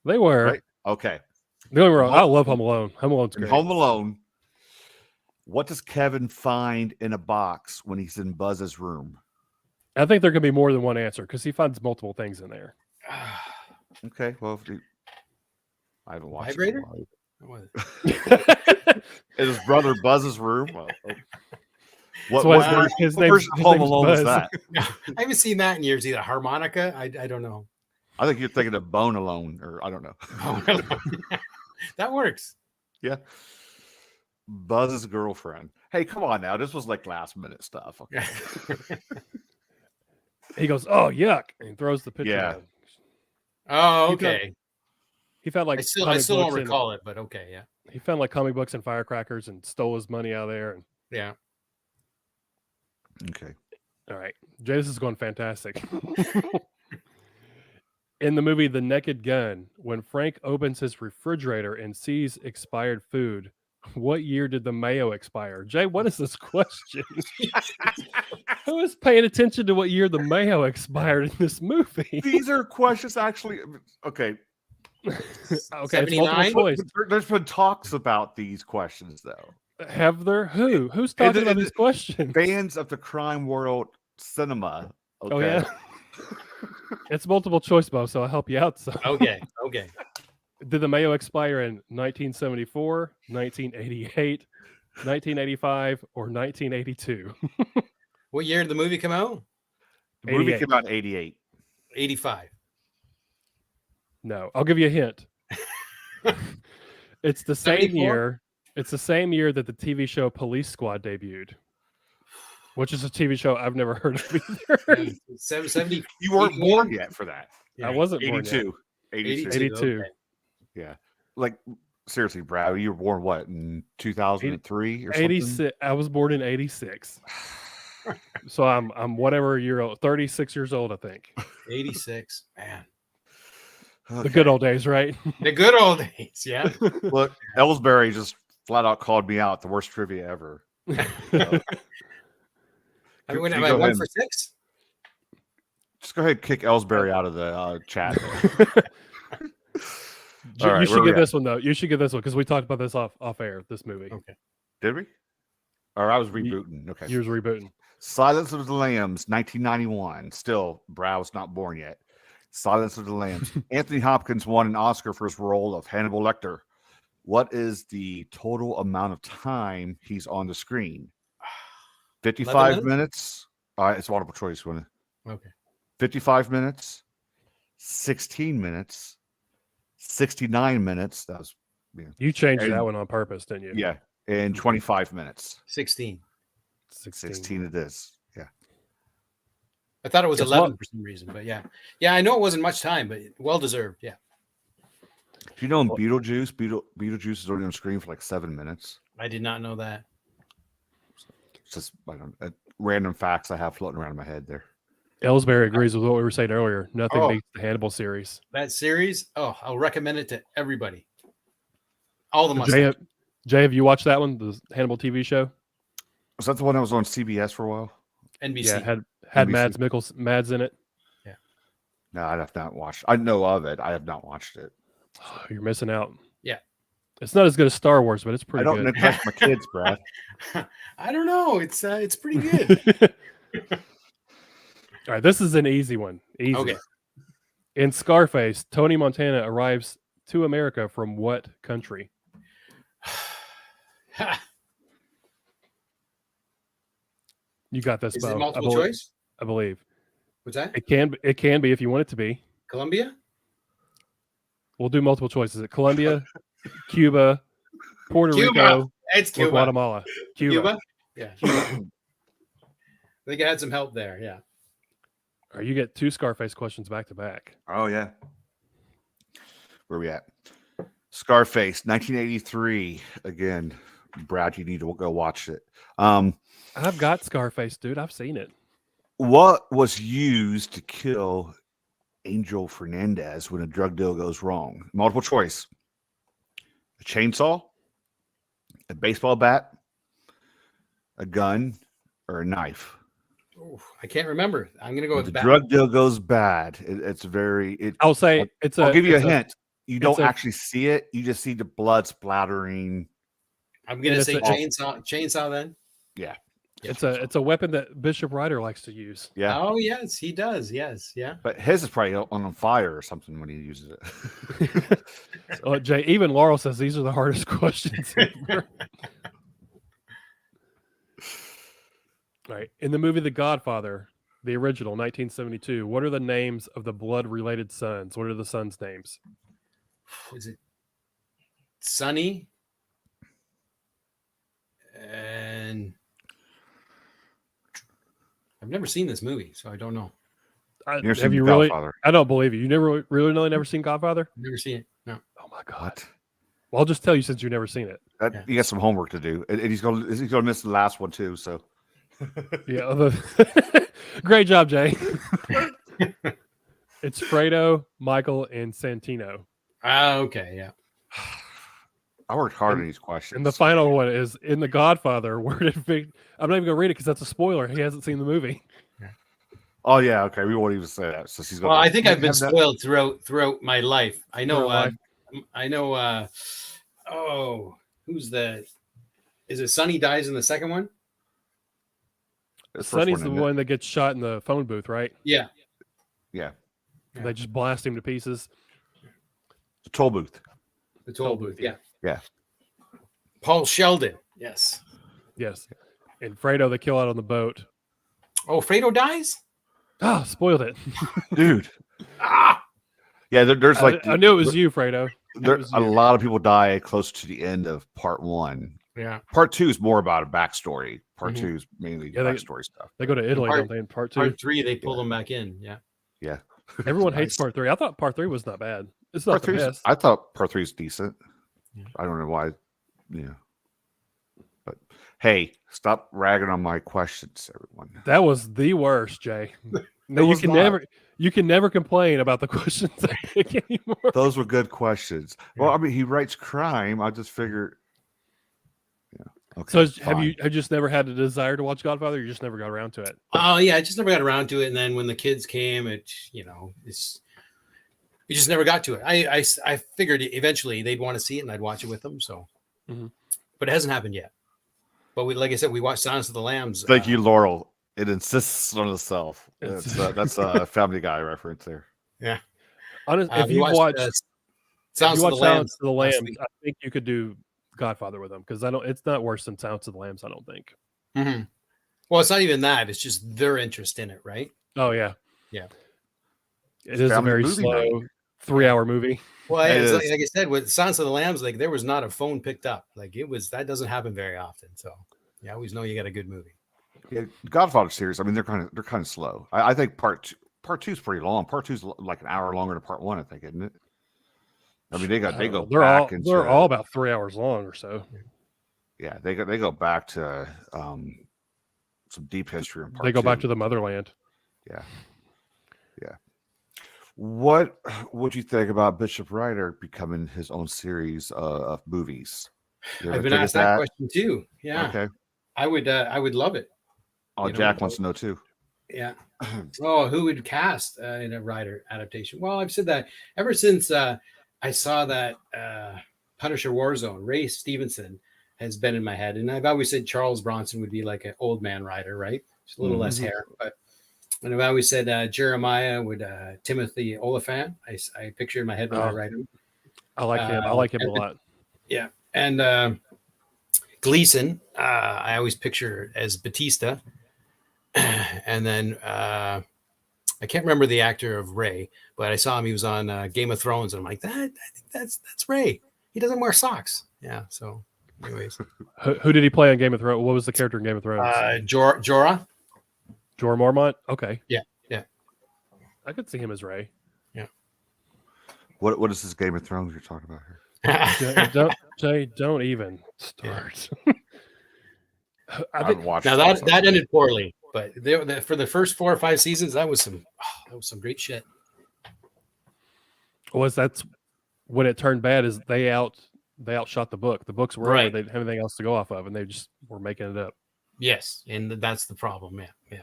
They were. Right. Okay. Don't get me wrong, I love Home Alone. Home Alone's In great. Home Alone, what does Kevin find in a box when he's in Buzz's room? I think there could be more than one answer because he finds multiple things in there. Okay. Well, I haven't watched Vibrator? it. in a while. What? In his brother Buzz's room. What That's why version of Home name's Alone is Buzz. that? I haven't seen that in years either. Harmonica? I don't know. I think you're thinking of Bone Alone, or I don't know. That works. Yeah. Buzz's girlfriend. Hey, come on now. This was like last minute stuff. Okay. He goes, "Oh yuck!" and throws the picture. Yeah. out. Oh, You got- okay. He found like I still comic don't books and- recall it, but okay, yeah. He found like comic books and firecrackers and stole his money out of there. And Yeah. Okay. all right, Jay, this is going fantastic. In the movie The Naked Gun, when Frank opens his refrigerator and sees expired food, what year did the mayo expire? Jay, what is this question? Who is paying attention to what year the mayo expired in this movie? These are questions actually. Okay. Okay, it's 79? multiple choice. There's been talks about these questions, though. Have there? Who's talking about these questions? Fans of the crime world cinema. Okay. Oh yeah. It's multiple choice, Bo, so I'll help you out. So, Okay. Okay. did the mayo expire in 1974, 1988, 1985, or 1982? What year did the movie come out? The movie 88. came out in 88. 85. No, I'll give you a hint. It's the same 74? year. It's the same year that the TV show Police Squad debuted, which is a TV show I've never heard of either. 70. You weren't 81? born yet for that. I wasn't born yet. 82. 82. Okay. Yeah. Like, seriously, Brad, you were born what, in 2003 or something? 86. I was born in 86. So I'm whatever year old, 36 years old, I think. 86. Man. The good old days, right? The good old days. Yeah. Look, Ellsbury just flat out called me out. The worst trivia ever. So, I mean, you am I go 1 ahead. for 6? Just go ahead and kick Ellsbury out of the chat. You All right, should where we get at? this one though. You should get this one because we talked about this off air. This movie. Okay. Did we? Or I was rebooting. Okay. Yours rebooting. Silence of the Lambs, 1991. Still, Brad was not born yet. Silence of the Lambs. Anthony Hopkins won an Oscar for his role of Hannibal Lecter. What is the total amount of time he's on the screen? 55 minutes. It's multiple choice. Okay. 55 minutes, 16 minutes, 69 minutes. That was, You changed And- that one on purpose, didn't you? yeah, and 25 minutes. 16. 16 it is. Yeah. I thought it was It's 11 for some reason, but yeah. Yeah, I know it wasn't much time, but well deserved. Yeah. Do you know in Beetlejuice is only on screen for like 7 minutes? I did not know that. It's just random facts I have floating around in my head there. Ellsbury agrees with what we were saying earlier. Nothing Oh. beats the Hannibal series. That series, I'll recommend it to everybody. All the Jay, mustache. have you watched that one, the Hannibal TV show? Was that the one that was on CBS for a while? NBC. Yeah, had NBC. Mads in it. No, I have not watched. I know of it. I have not watched it. Oh, you're missing out. Yeah. It's not as good as Star Wars, but it's I pretty don't good. neglect my kids, Brad. I don't know. It's pretty good. All right, this is an easy one. Easy. Okay. In Scarface, Tony Montana arrives to America from what country? You got this, Is Beau. it multiple choice? I believe What's that? it can be if you want it to be. Colombia? We'll do multiple choices. Is it Colombia, Cuba, Puerto Cuba. Rico, It's or Cuba. Guatemala? Cuba? Yeah. I think I had some help there. Yeah. Or you get two Scarface questions back to back. Oh yeah. Where we at? Scarface, 1983. Again, Brad, you need to go watch it. I've got Scarface, dude. I've seen it. What was used to kill Angel Fernandez when a drug deal goes wrong? Multiple choice. A chainsaw, a baseball bat, a gun, or a knife. Ooh, I can't remember. I'm gonna go When with the bat. drug deal goes bad, it's very. I'll say it's a. I'll give you a it's hint. You don't a- actually see it. You just see the blood splattering. I'm gonna it's say a- chainsaw then. Yeah. It's a weapon that Bishop Ryder likes to use. Yeah. Oh yes, he does. Yes, yeah. But his is probably on fire or something when he uses it. Jay, even Laurel says these are the hardest questions ever. All right. In the movie The Godfather, the original 1972, what are the names of the blood-related sons? What are the sons' names? Is it Sonny? And I've never seen this movie, so I don't know. Never seen Have you The really? Godfather. I don't believe you. You never seen Godfather? I've never seen it. No. Oh my god. What? Well, I'll just tell you since you've never seen it. Yeah. You got some homework to do, and he's gonna miss the last one too. So Yeah. Great job, Jay. It's Fredo, Michael, and Santino. Okay, yeah. I worked hard on these questions. And the final one is in The Godfather. Where did I'm not even gonna read it because that's a spoiler. He hasn't seen the movie. Oh yeah, okay. We won't even say that. So she's gonna. Well, I think I've been have that- spoiled throughout my life. I know. Throughout I know. Who's the? Is it Sonny dies in the second one? the first Sonny's the isn't it? one that gets shot in the phone booth, right? Yeah. Yeah, Yeah. They just blast him to pieces. the toll booth. The toll booth. Yeah. Yeah. Paul Sheldon. Yes. Yes. And Fredo, they kill out on the boat. Oh, Fredo dies. Ah, spoiled it. Dude, Yeah, there's like I knew it was you, Fredo. There, a lot of people die close to the end of part 1. Yeah. Part 2 is more about a backstory. Part Mhm. 2 is mainly Yeah, they- backstory stuff. They go to Italy, part- don't they? In part 2. Part 3, they pull them back in. Yeah. Yeah. Everyone hates Nice. part 3. I thought part 3 was not bad. It's not Part the 3. best. I thought part 3 is decent. Yeah. I don't know why. Yeah. But hey, stop ragging on my questions, everyone. That was the worst, Jay. No, you was can not. never complain about the questions I pick anymore. Those were good questions. Well, I mean, he writes crime. I just figured. Yeah. Okay. So have you just never had a desire to watch Godfather? You just never got around to it. Oh yeah, I just never got around to it. And then when the kids came, we just never got to it. I figured eventually they'd want to see it and I'd watch it with them. So, Mhm. but it hasn't happened yet. But like I said, we watched Silence of the Lambs. Thank you, Laurel. It insists on itself. It's- That's a Family Guy reference there. Yeah. If We you watch Silence of the Lambs, Silence of the last Lambs, week. I think you could do Godfather with them because it's not worse than Silence of the Lambs. I don't think. Mhm. Well, it's not even that. It's just their interest in it, right? Oh yeah, Yeah. It is a Family very movie slow night. 3-hour movie. Well, It it's is. like I said, with Silence of the Lambs, like there was not a phone picked up. Like that doesn't happen very often. So you always know you got a good movie. Yeah, Godfather series. I mean, they're kind of slow. I think part 2 is pretty long. Part 2 is like an hour longer than part 1. I think, isn't it? I mean, they go They're back. they're all about 3 hours long or so. Yeah, they go back to some deep history in part. They go back 2. to the motherland. Yeah. What would you think about Bishop Ryder becoming his own series of movies? You ever I've been think of asked that question too. Yeah, Okay. I would love it. Oh, You know, Jack wants to know too. Yeah. Oh, who would cast in a Ryder adaptation? Well, I've said that ever since I saw that Punisher Warzone. Ray Stevenson has been in my head, and I've always said Charles Bronson would be like an old man Ryder, right? Just a little less hair, but. And I've always said Jeremiah would Timothy Oliphant. I picture in my head when I write him. I like him. I like him a lot. Yeah, and Gleason, I always picture as Batista, and then I can't remember the actor of Ray, but I saw him. He was on Game of Thrones, and I'm like, I think that's Ray. He doesn't wear socks. Yeah. So, anyways, Who did he play on Game of Thrones? What was the character in Game of Thrones? Jorah. Jorah Mormont. Okay. Yeah. I could see him as Ray. What is this Game of Thrones you're talking about here? Don't even start. I I think haven't watched Now it, so- that ended poorly, but for the first 4 or 5 seasons, that was some great shit. that's when it turned bad. Is they outshot the book. The books were over, Right. they didn't have anything else to go off of, and they just were making it up. Yes, and that's the problem. Yeah.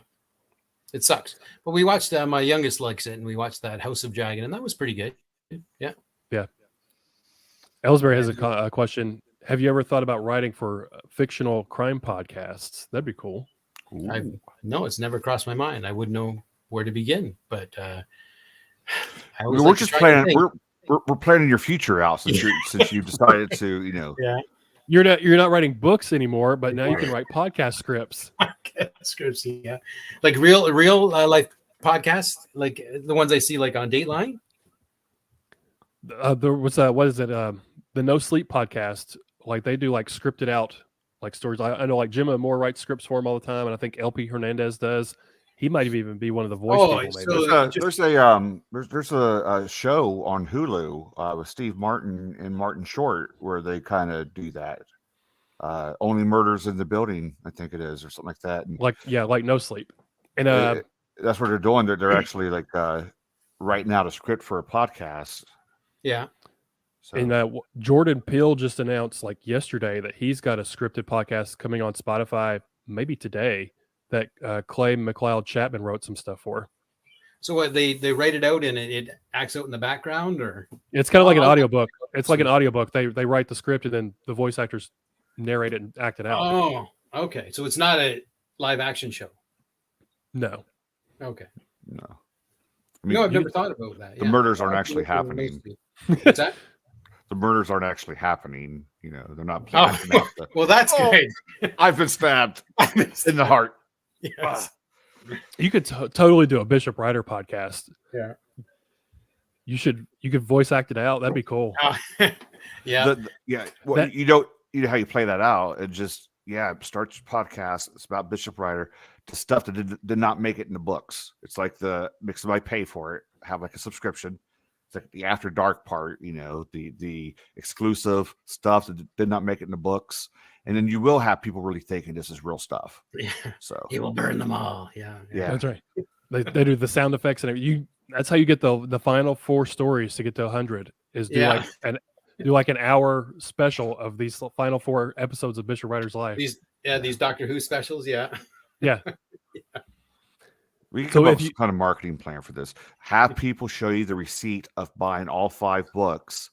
It sucks. But we watched my youngest likes it, and we watched that House of Dragon, and that was pretty good. Yeah. Ellsbury has a question. Have you ever thought about writing for fictional crime podcasts? That'd be cool. No, it's never crossed my mind. I wouldn't know where to begin, but I always We're like to just try new planning. things. We're planning your future out since you decided to Yeah. You're not writing books anymore, but now you can write podcast scripts. Scripts, yeah, like real life podcasts, like the ones I see like on Dateline. There was what is it? The No Sleep podcast. Like they do like scripted out like stories. I know like Jim Moore writes scripts for him all the time, and I think LP Hernandez does. He might even be one of the voice people. Maybe. There's a show on Hulu with Steve Martin and Martin Short where they kind of do that. Only Murders in the Building, I think it is, or something like that. And like No Sleep, and that's what they're doing. They're actually like writing out a script for a podcast. Yeah. So. And Jordan Peele just announced like yesterday that he's got a scripted podcast coming on Spotify maybe today that Clay McLeod Chapman wrote some stuff for. So what they write it out and it acts out in the background, or it's kind of like an audiobook. It's like an audiobook. They write the script and then the voice actors narrate it and act it out. Oh, okay. So it's not a live action show. No. Okay. No. I mean, No, I've never thought about that. The murders aren't actually happening. What's that? The murders aren't actually happening. You know, they're not planning out the- Well, that's great. I've been stabbed in the heart. Yes. You could totally do a Bishop Ryder podcast. Yeah. You could voice act it out. That'd be cool. Yeah. Well, That- you know how you play that out. It just start your podcast. It's about Bishop Rider to stuff that did not make it in the books. It's like make somebody pay for it, have like a subscription. It's like the after dark part, the exclusive stuff that did not make it in the books. And then you will have people really thinking this is real stuff. Yeah. So He will burn them all. Yeah. Yeah. That's right. They do the sound effects and everything. That's how you get the final 4 stories to get to 100 is do like an hour special of these final 4 episodes of Bishop Rider's life. These Doctor Who specials. Yeah. Yeah. we can So come up if with you- some kind of marketing plan for this. Have people show you the receipt of buying all 5 books,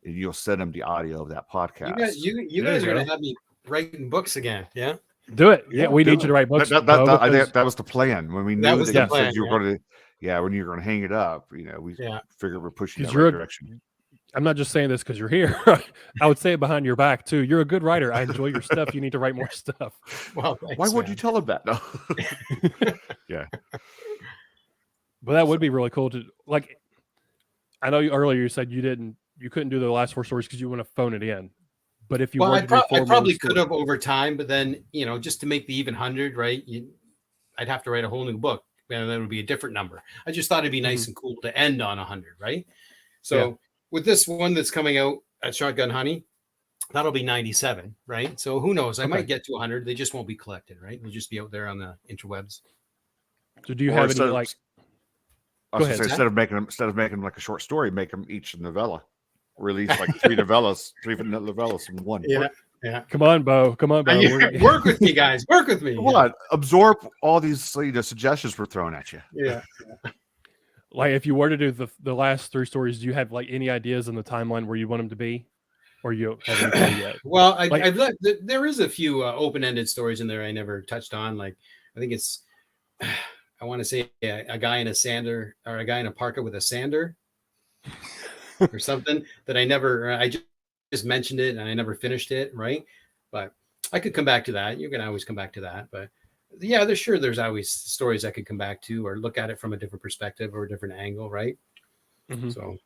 and you'll send them the audio of that podcast. You There guys you are gonna go. have me writing books again. Yeah. Do it. Yeah, we do need you to write books. I Bo, think because- that was the plan when we That knew was that the you plan, said you were going to. Yeah, when you were going to hang it up, we figured we're pushing that 'Cause right you're direction. I'm not just saying this because you're here. I would say it behind your back too. You're a good writer. I enjoy your stuff. You need to write more stuff. Well, thanks, Why would man. you tell him that? No. But that would be really cool to like. I know earlier you said you couldn't do the last 4 stories because you want to phone it in. But if you Well, were I to do 4 more probably stories- could have over time, but then just to make the even 100, right? I'd have to write a whole new book, and that would be a different number. I just thought it'd be nice and cool to end on 100, right? So with this one that's coming out at Shotgun Honey, that'll be 97, right? So who knows? I might get to 100. They just won't be collected, right? They'll just be out there on the interwebs. So do you Or have any instead of- like? I was Go gonna say, ahead. instead of making them like a short story, make them each a novella. Release like 3 novellas, 3 novellas in one. Come on, Bo. Come on, Bo. Work with me, guys. Work with me. Come on, absorb all these suggestions we're throwing at you. Yeah. Like if you were to do the last 3 stories, do you have like any ideas in the timeline where you want them to be, or you haven't any yet? Well, Like- I've let, there is a few open-ended stories in there I never touched on. Like I think it's, I want to say a guy in a sander or a guy in a parka with a sander or something that I just mentioned it and I never finished it. Right. But I could come back to that. You can always come back to that. But yeah, there's always stories I could come back to or look at it from a different perspective or a different angle. Right. Mhm. So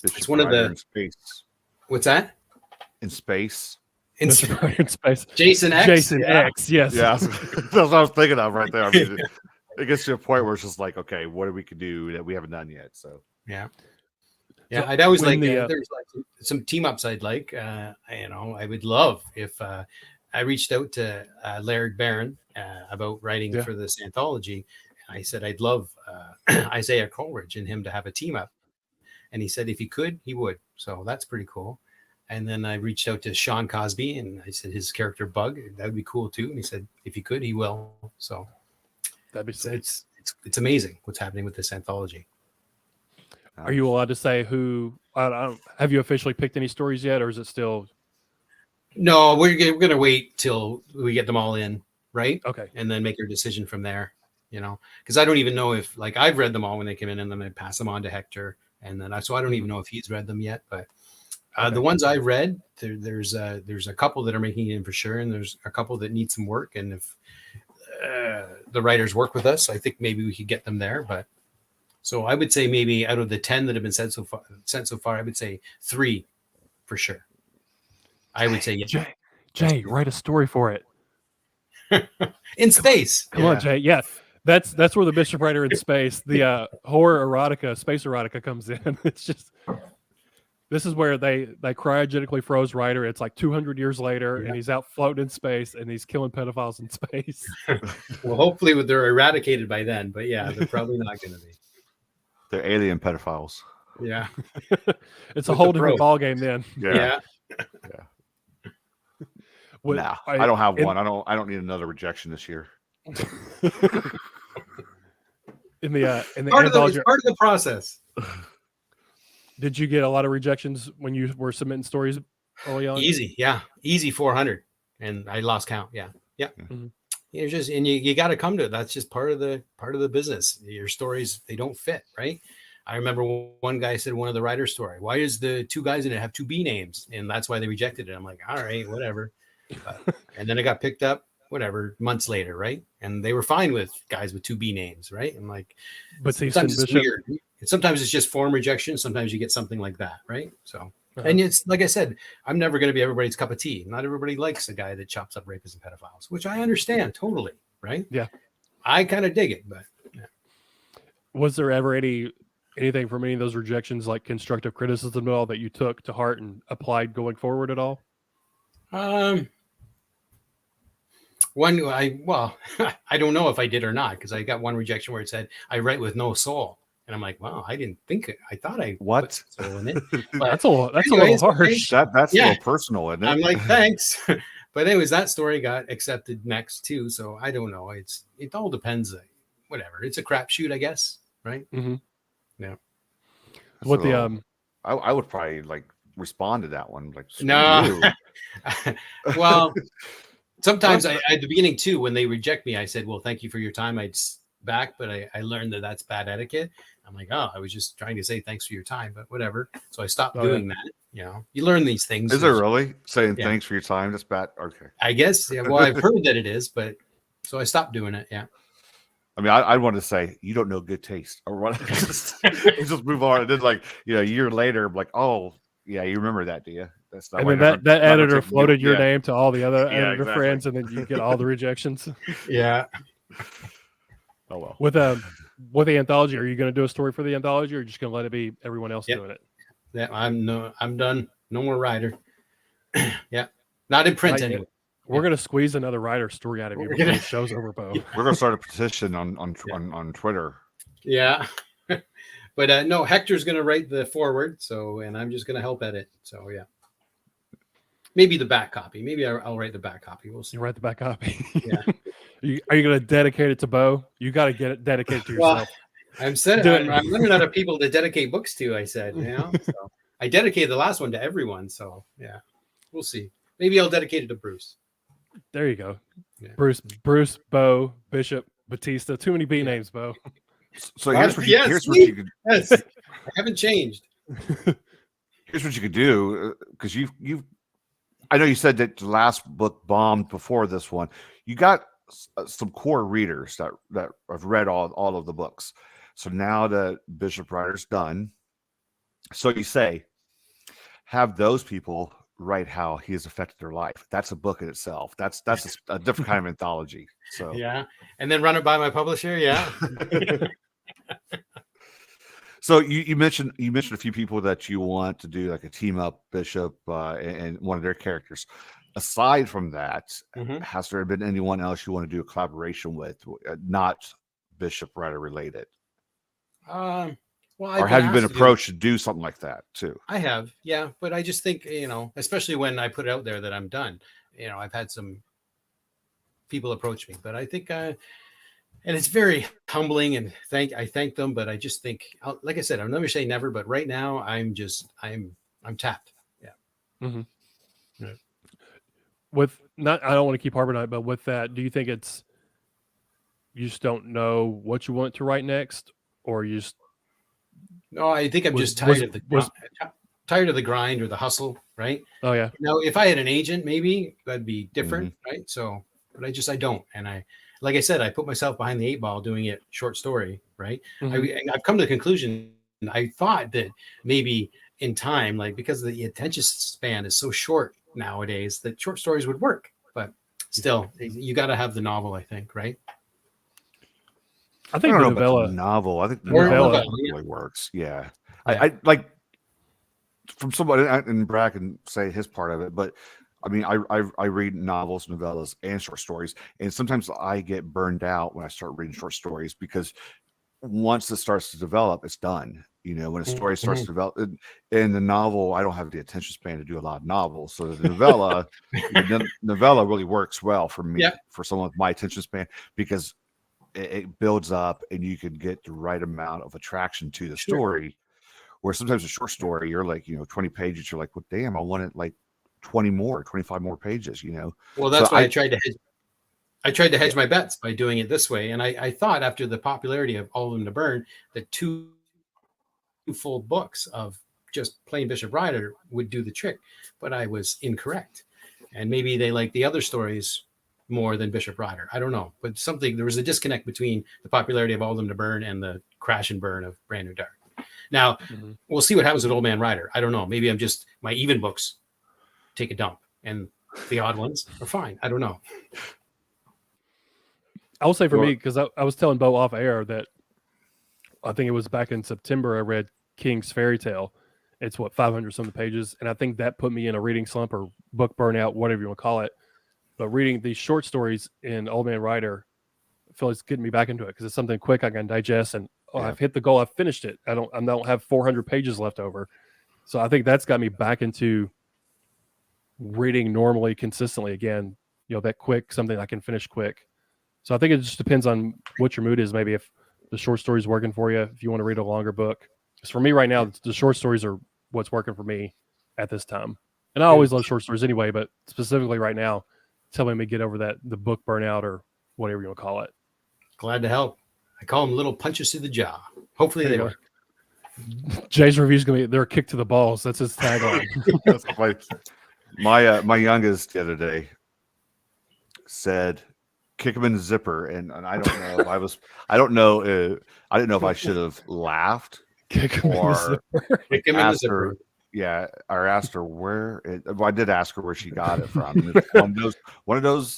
Bishop It's one of Rider the- in space. what's that? In space. Mr. Rider in space. Jason X. Jason Yeah. X. Yes. Yeah, that's what I was thinking of right there. I mean, it gets to a point where it's just like, okay, what do we could do that we haven't done yet? So Yeah. Yeah, So I'd always when like there's like some team ups I'd like. I would love if I reached out to Laird Barron about writing Yeah. for this anthology. I said I'd love Isaiah Coleridge and him to have a team up, and he said if he could, he would. So that's pretty cool. And then I reached out to Sean Cosby, and I said his character Bug that would be cool too. And he said if he could, he will. So That'd be sick. it's amazing what's happening with this anthology. Are you allowed to say who? I don't, have you officially picked any stories yet, or is it still No, we're gonna wait till we get them all in, right? okay? And then make our decision from there. Because I don't even know if like I've read them all when they came in, and then I pass them on to Hector, and then so I don't even know if he's read them yet. But the ones I read, there's a couple that are making it in for sure, and there's a couple that need some work. And if the writers work with us, I think maybe we could get them there. But so I would say maybe out of the 10 that have been sent so far, I would say 3 for sure. I would say yeah. Jay, write a story for it. In space. Come on, Jay. Yeah, that's where the Bishop Rider in space, the horror erotica, space erotica comes in. It's just this is where they cryogenically froze Rider. It's like 200 years later, and he's out floating in space, and he's killing pedophiles in space. Well, hopefully they're eradicated by then, but yeah, they're probably not going to be. They're alien pedophiles. Yeah. It's a With whole the different pro. ball game then. Yeah. With- Nah, I don't have in- one. I don't need another rejection this year. In the Part of anthology, it's part of the process. did you get a lot of rejections when you were submitting stories early on? Easy. Yeah. Easy 400. And I lost count. Yeah. Yeah. Mhm. You're just, and you got to come to it. That's just part of the business. Your stories, they don't fit. Right. I remember one guy said one of the writer's story, why is the 2 guys in it have 2 B names? And that's why they rejected it. I'm like, all right, whatever. And then it got picked up whatever months later, right? And they were fine with guys with 2B names, right? I'm like, Batista and sometimes it's Bishop. weird. Sometimes it's just form rejection. Sometimes you get something like that, right? So, Uh-huh. and it's like I said, I'm never going to be everybody's cup of tea. Not everybody likes a guy that chops up rapists and pedophiles, which I understand totally, right? Yeah. I kind of dig it, but Was there ever anything from any of those rejections, like constructive criticism at all, that you took to heart and applied going forward at all? I don't know if I did or not, because I got one rejection where it said I write with no soul, and I'm like, wow, I didn't think it. I thought I What? put soul in it. But That's a little anyways, harsh. That's Yeah. a little personal, isn't it? I'm like, thanks. But anyways, that story got accepted next too. So I don't know. It all depends. Whatever. It's a crapshoot, I guess. Right. Mm-hmm. Yeah. What So, the I would probably like respond to that one. Like, screw No. you. Well, sometimes at the beginning too, when they reject me, I said, well, thank you for your time. I'd back, but I learned that that's bad etiquette. I'm like, oh, I was just trying to say thanks for your time, but whatever. So I stopped doing that. You know, you learn these things. Is it really saying Yeah. thanks for your time? That's bad. Okay. I guess. Yeah. Well, I've heard that it is, but so I stopped doing it. Yeah. I mean, I want to say you don't know good taste, or what? just move on. And then, like, a year later, I'm like, oh, yeah, you remember that, do you? That's not. and then that editor floated your name to all the other Yeah, editor exactly. friends, and then you get all the rejections. Yeah. Oh well. With the anthology, are you going to do a story for the anthology, or are you just going to let it be everyone else doing it? Yeah, I'm done. No more writer. Yeah, not in print anyway. We're going to squeeze another writer story out of you before the show's over, Beau. We're gonna start a petition on Twitter. Yeah, but no, Hector's going to write the foreword. So, and I'm just going to help edit. So, yeah, maybe the back copy. Maybe I'll write the back copy. We'll see. You write the back copy. Yeah. Are you going to dedicate it to Beau? You got to get it dedicated to yourself. I'm running out of people to dedicate books to. I said, so I dedicated the last one to everyone. So yeah, we'll see. Maybe I'll dedicate it to Bruce. There you go. Yeah. Bruce, Beau, Bishop, Batista. Too many B names, Beau. So here's what you could. Yes, I haven't changed. Here's what you could do, because you've. I know you said that the last book bombed before this one. You got some core readers that have read all of the books. So now that Bishop Writer's done, so you say, have those people write how he has affected their life. That's a book in itself. That's a different kind of anthology. So yeah, and then run it by my publisher. Yeah. So you mentioned a few people that you want to do like a team up Bishop and one of their characters. Aside from that, has there been anyone else you want to do a collaboration with, not Bishop Writer related? Well, or have you been approached to do something like that too? I have, yeah, but I just think, especially when I put it out there that I'm done, I've had some people approach me, but I think, and it's very humbling, and I thank them, but I just think, like I said, I'll never say never, but right now I'm tapped. Yeah. Mm-hmm. Yeah. I don't want to keep harping on it, but with that, do you think you just don't know what you want to write next, or you just? No, I think I'm just tired of the grind or the hustle, right? Oh yeah. Now, if I had an agent, maybe that'd be different, right? So, but I don't, and like I said, I put myself behind the 8 ball doing it short story, right? I've come to the conclusion. I thought that maybe in time, like because the attention span is so short nowadays, that short stories would work, but still, you got to have the novel, I think, right? I think I don't know novella, about the novel. I think the novella really works. Yeah. I like from somebody, and Brad can say his part of it, but I mean, I read novels, novellas, and short stories, and sometimes I get burned out when I start reading short stories, because once it starts to develop, it's done. When a story starts to develop in the novel, I don't have the attention span to do a lot of novels. So the novella really works well for me, for someone with my attention span, because it builds up and you can get the right amount of attraction to the story. Where sometimes a short story, you're like, 20 pages, you're like, well, damn, I wanted like 25 more pages, Well, that's why I tried to hedge my bets by doing it this way. And I thought, after the popularity of All of Them to Burn, that 2 full books of just plain Bishop Rider would do the trick, but I was incorrect. And maybe they like the other stories more than Bishop Rider. I don't know, but there was a disconnect between the popularity of All of Them to Burn and the crash and burn of Brand New Dark. Now, we'll see what happens with Old Man Rider. I don't know. Maybe I'm just, my even books take a dump and the odd ones are fine. I don't know. I will say for me, because I was telling Beau off air that I think it was back in September I read King's Fairy Tale. It's 500 something pages, and I think that put me in a reading slump or book burnout, whatever you want to call it. But reading these short stories in Old Man Rider, I feel it's getting me back into it because it's something quick I can digest, and I've hit the goal, I've finished it. I don't have 400 pages left over, so I think that's got me back into reading normally, consistently again. That quick, something I can finish quick. So I think it just depends on what your mood is. Maybe if the short story is working for you, if you want to read a longer book. Because for me right now, the short stories are what's working for me at this time. And I always love short stories anyway, but specifically right now, it's helping me get over the book burnout or whatever you want to call it. Glad to help. I call them little punches to the jaw. Hopefully they work. Jay's review is going to be, they're a kick to the balls. That's his tagline. That's my youngest the other day said, kick him in the zipper, and I don't know if I didn't know if I should have laughed Kick him in the zipper. Kick him in the zipper. Or asked her where I did ask her where she got it from. It's one of those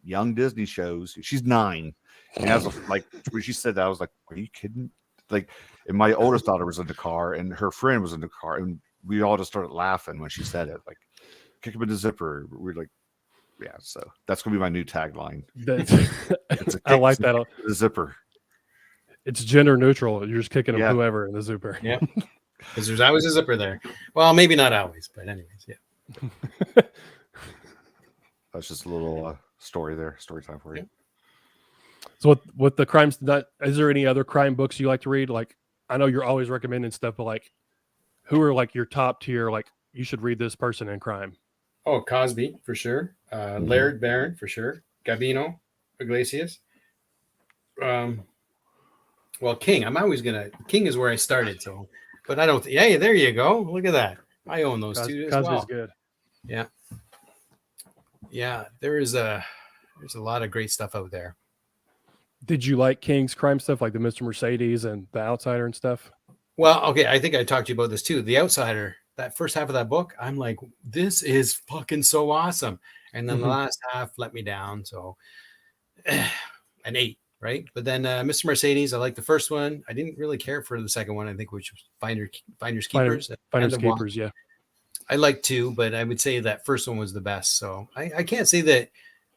young Disney shows. She's 9, and when she said that, I was like, are you kidding? Like, and my oldest daughter was in the car, and her friend was in the car, and we all just started laughing when she said it. Like, kick him in the zipper. We're like, yeah. So that's gonna be my new tagline. I like that. The zipper. It's gender neutral. You're just kicking whoever in the zipper. Yeah. Because there's always a zipper there. Well, maybe not always, but anyways, yeah. That's just a little story time for you. Yeah. So with the crimes, is there any other crime books you like to read? Like, I know you're always recommending stuff, but like, who are like your top tier? Like, you should read this person in crime. Oh, Cosby for sure. Laird Barron for sure. Gabino Iglesias. Well, King. King is where I started. So, but I don't. Yeah, there you go. Look at that. I own those two as well. Good. Yeah. Yeah. There's a lot of great stuff out there. Did you like King's crime stuff, like the Mr. Mercedes and the Outsider and stuff? Well, okay. I think I talked to you about this too. The Outsider. That first half of that book, I'm like, this is fucking so awesome. And then the last half let me down. So an 8, right? But then Mr. Mercedes, I like the first one. I didn't really care for the second one, I think, which was Finders Keepers. Finders Keepers, yeah. I like 2, but I would say that first one was the best. So I can't say that,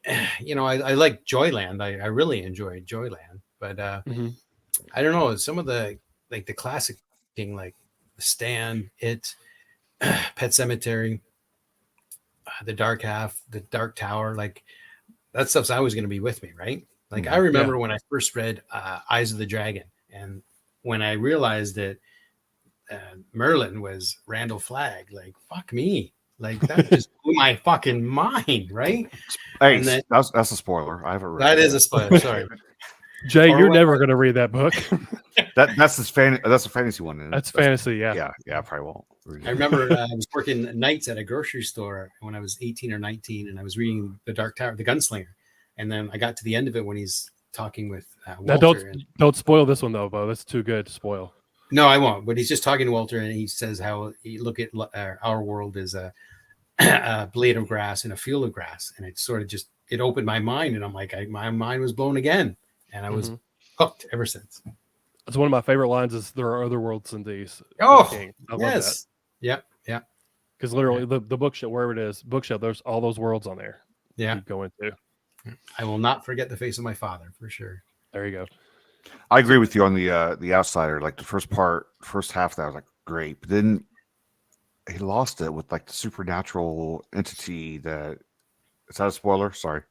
I like Joyland. I really enjoyed Joyland. But I don't know. Some of the classic thing, like The Stand, It, Pet Sematary, The Dark Half, The Dark Tower, like that stuff's always going to be with me, right? Like I remember when I first read Eyes of the Dragon, and when I realized that Merlin was Randall Flagg, like fuck me, like that just blew my fucking mind, right? Hey, that's a spoiler. I haven't read that. Is a spoiler. Sorry, Jay, you're never going to read that book. That's a fantasy one. That's fantasy, yeah. Yeah, I probably won't. I remember I was working nights at a grocery store when I was 18 or 19, and I was reading The Dark Tower, The Gunslinger, and then I got to the end of it when he's talking with Walter. Now don't spoil this one though, Beau. That's too good to spoil. No, I won't. But he's just talking to Walter, and he says how he look at our world as a blade of grass and a field of grass, and it sort of it opened my mind, and I'm like, my mind was blown again, and I was hooked ever since. That's one of my favorite lines. Is there are other worlds than these? Oh, I love that. Yeah. Because literally, the bookshelf, wherever it is, bookshelf, there's all those worlds on there. Yeah, you go into. I will not forget the face of my father for sure. There you go. I agree with you on the Outsider. Like the first half of that was like great, but then he lost it with like the supernatural entity that. Is that a spoiler? Sorry.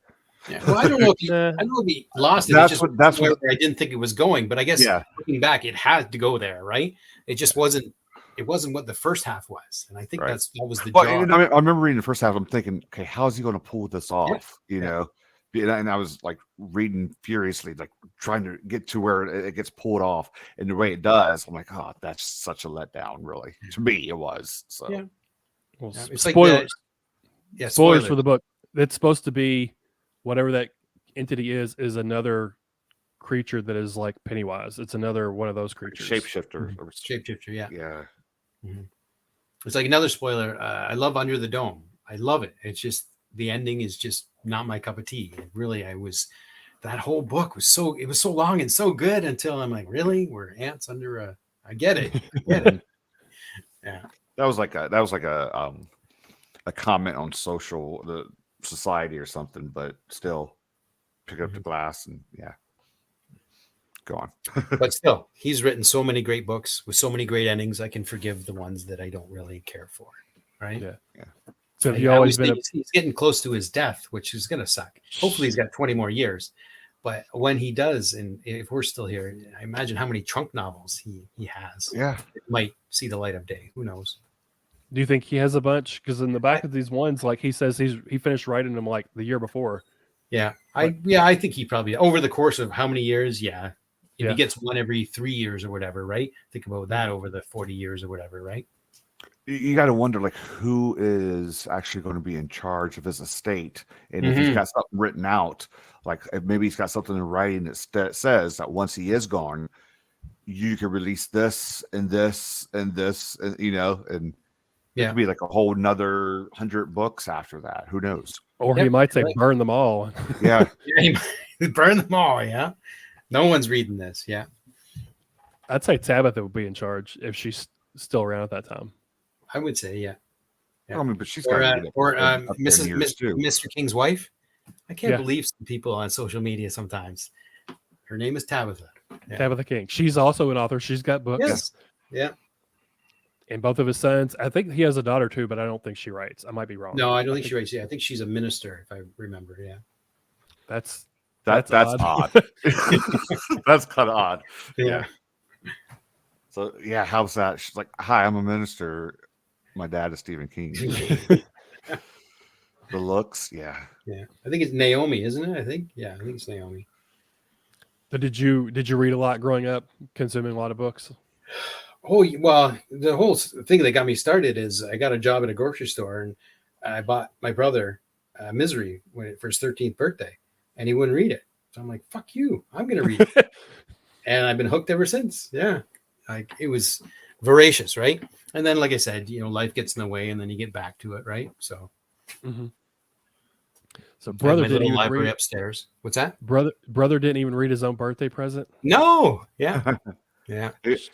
Yeah. Well, I don't know if he lost it. That's where I didn't think it was going, but I guess looking back, it had to go there, right? It just wasn't. It wasn't what the first half was, and I think that was the job. I remember reading the first half. I'm thinking, okay, how is he going to pull this off? You know, and I was like reading furiously, like trying to get to where it gets pulled off, and the way it does, I'm like, oh, that's such a letdown. Really, to me, it was. So, well, it's spoilers. Like spoilers for the book. It's supposed to be whatever that entity is another creature that is like Pennywise. It's another one of those creatures. Shapeshifter. Shapeshifter, yeah. Yeah. Mhm. It's like another spoiler. I love Under the Dome. I love it. It's just the ending is just not my cup of tea. That whole book was so long and so good until I'm like, really? We're ants under a. I get it. I get it. Yeah. That was like a comment on the society or something, but still pick up the glass and yeah. Go on. But still, he's written so many great books with so many great endings. I can forgive the ones that I don't really care for. Right. Yeah. Yeah. So have you always been he's getting close to his death, which is going to suck. Hopefully he's got 20 more years. But when he does, and if we're still here, I imagine how many trunk novels he has. Yeah. It might see the light of day. Who knows? Do you think he has a bunch? Because in the back of these ones, like he says he finished writing them like the year before. Yeah. I think he probably over the course of how many years, yeah. If he gets one every 3 years or whatever, right? Think about that over the 40 years or whatever, right? You got to wonder, like, who is actually going to be in charge of his estate, and if he's got something written out, like maybe he's got something in writing that says that once he is gone, you can release this and this and this, and and it could be like a whole another 100 books after that. Who knows? Or he might say burn them all. Yeah, he might burn them all. Yeah, no one's reading this. Yeah, I'd say Tabitha would be in charge if she's still around at that time. I would say, yeah. I mean, but she's or got Mr. King's wife. I can't believe some people on social media sometimes. Her name is Tabitha. Yeah. Tabitha King. She's also an author. She's got books. Yes. Yeah. And both of his sons. I think he has a daughter too, but I don't think she writes. I might be wrong. No, I don't think she writes. Yeah, I think she's a minister, if I remember. Yeah. That's odd. That's kind of odd. Yeah. So yeah, how's that? She's like, "Hi, I'm a minister. My dad is Stephen King." The looks, yeah. I think it's Naomi, isn't it? I think it's Naomi. But did you read a lot growing up, consuming a lot of books? Oh well, the whole thing that got me started is I got a job at a grocery store and I bought my brother Misery for his 13th birthday, and he wouldn't read it. So I'm like, "Fuck you! I'm gonna read it," and I've been hooked ever since. Yeah, like it was voracious, right? And then, like I said, life gets in the way, and then you get back to it, right? So. Mm-hmm. So brother didn't even library read upstairs. What's that? Brother didn't even read his own birthday present. No. Yeah. Yeah.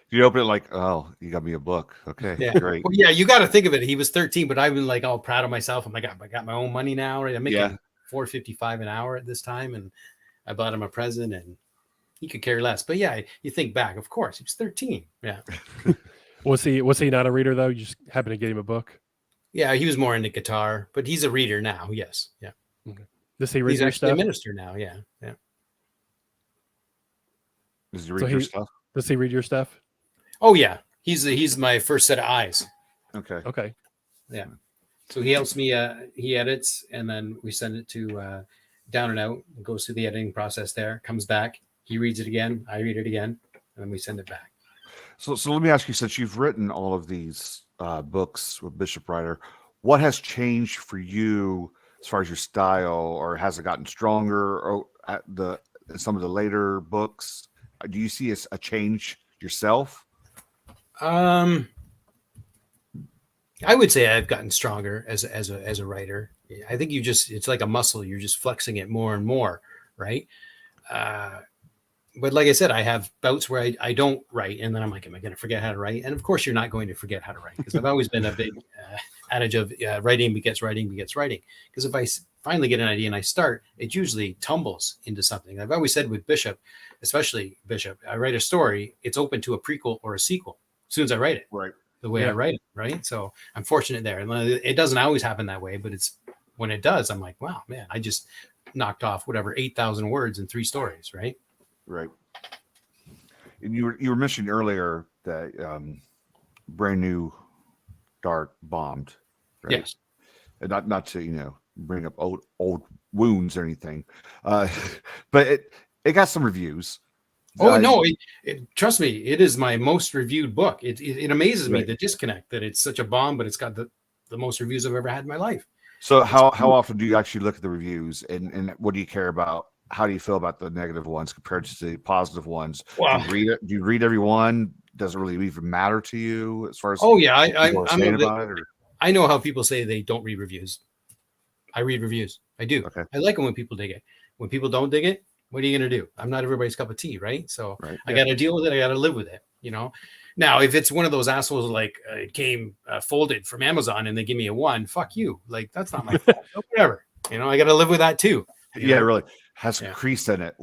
You open it like, oh, you got me a book. Okay. Yeah. Great. Well, yeah. You got to think of it. He was 13, but I've been like all proud of myself. I'm like, I got my own money now. Right. I'm making $4.55 an hour at this time. And I bought him a present and he could care less. But yeah, you think back, of course, he was 13. Yeah. Was he not a reader though? You just happened to get him a book? Yeah. He was more into guitar, but he's a reader now. Yes. Yeah. Okay. Does he read He's your actually stuff? a minister now. Yeah. Yeah. Does he read your stuff? Does he read your stuff? Oh yeah. He's my first set of eyes. Okay. Yeah. So he helps me. He edits, and then we send it to Down and Out. It goes through the editing process there. Comes back. He reads it again. I read it again, and then we send it back. So let me ask you: since you've written all of these books with Bishop Writer, what has changed for you as far as your style, or has it gotten stronger? Or in some of the later books, do you see a change yourself? I would say I've gotten stronger as a writer. I think it's like a muscle. You're just flexing it more and more, right? But like I said, I have bouts where I don't write, and then I'm like, am I going to forget how to write? And of course, you're not going to forget how to write, because I've always been a big adage of writing begets writing begets writing. Because if I finally get an idea and I start, it usually tumbles into something. I've always said with Bishop, especially Bishop, I write a story, it's open to a prequel or a sequel as soon as I write it. Right. The way I write it, right? So I'm fortunate there. And it doesn't always happen that way, but it's when it does, I'm like, wow, man, I just knocked off 8,000 words in 3 stories, right? Right. And you were mentioning earlier that Brand New Dark bombed, right? Yes. And not to bring up old wounds or anything, but it got some reviews. Oh no! Trust me, it is my most reviewed book. It amazes me the disconnect that it's such a bomb, but it's got the most reviews I've ever had in my life. So how often do you actually look at the reviews, and what do you care about? How do you feel about the negative ones compared to the positive ones? Wow. Do you read it? Do you read every one? Does it really even matter to you as far as Oh yeah, what people are saying about it? Or? I know how people say they don't read reviews. I read reviews. I do. Okay. I like it when people dig it. When people don't dig it, what are you going to do? I'm not everybody's cup of tea, right? So I got to deal with it. I got to live with it, you know? Now, if it's one of those assholes like it came folded from Amazon and they give me a 1, fuck you. Like, that's not my fault. Whatever. You know, I got to live with that too. Yeah, really. Has a crease in it.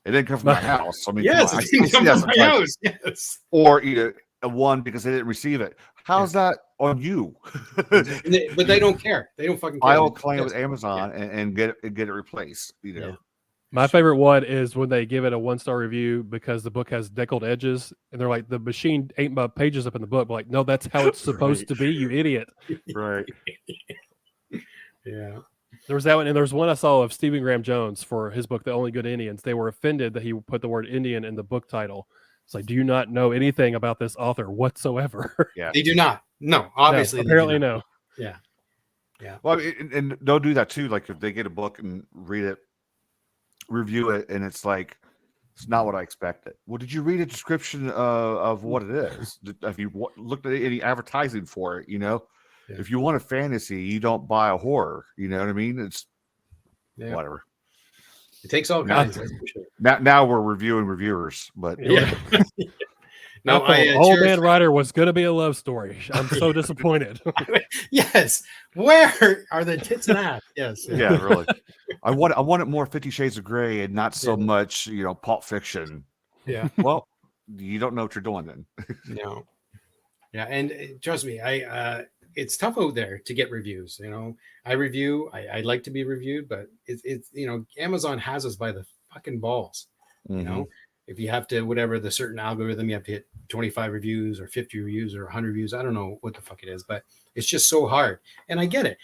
It didn't come from my house. I mean, yes, it didn't come from my house. Yes. Or a 1 because they didn't receive it. How's that on you? But they don't care. They don't fucking care. I'll claim with Amazon and get it replaced. You know. Yeah. My favorite one is when they give it a 1-star review because the book has deckled edges, and they're like, the machine ain't my pages up in the book. But like, no, that's how it's supposed to be, you idiot. Right. Yeah. There was that one, and there's one I saw of Stephen Graham Jones for his book, The Only Good Indians. They were offended that he put the word Indian in the book title. It's like, do you not know anything about this author whatsoever? Yeah. They do not. No, obviously. No, apparently no. Yeah. Yeah. Well, and they'll do that too. Like if they get a book and read it, review it, and it's like, it's not what I expected. Well, did you read a description of what it is? Have you looked at any advertising for it? You know, if you want a fantasy, you don't buy a horror. You know what I mean? It's whatever. It takes all kinds. That's for sure. Now we're reviewing reviewers, but yeah. No, Old Man Rider was going to be a love story. I'm so disappointed. Yes. Where are the tits and ass? Yes. Yeah, really. I wanted more 50 Shades of Grey and not so much, Pulp Fiction. Yeah. Well, you don't know what you're doing then. No. Yeah, and trust me, it's tough out there to get reviews. I review. I like to be reviewed, but it's Amazon has us by the fucking balls. Mm-hmm. If you have to, whatever the certain algorithm, you have to hit 25 reviews or 50 reviews or 100 reviews. I don't know what the fuck it is, but it's just so hard. And I get it.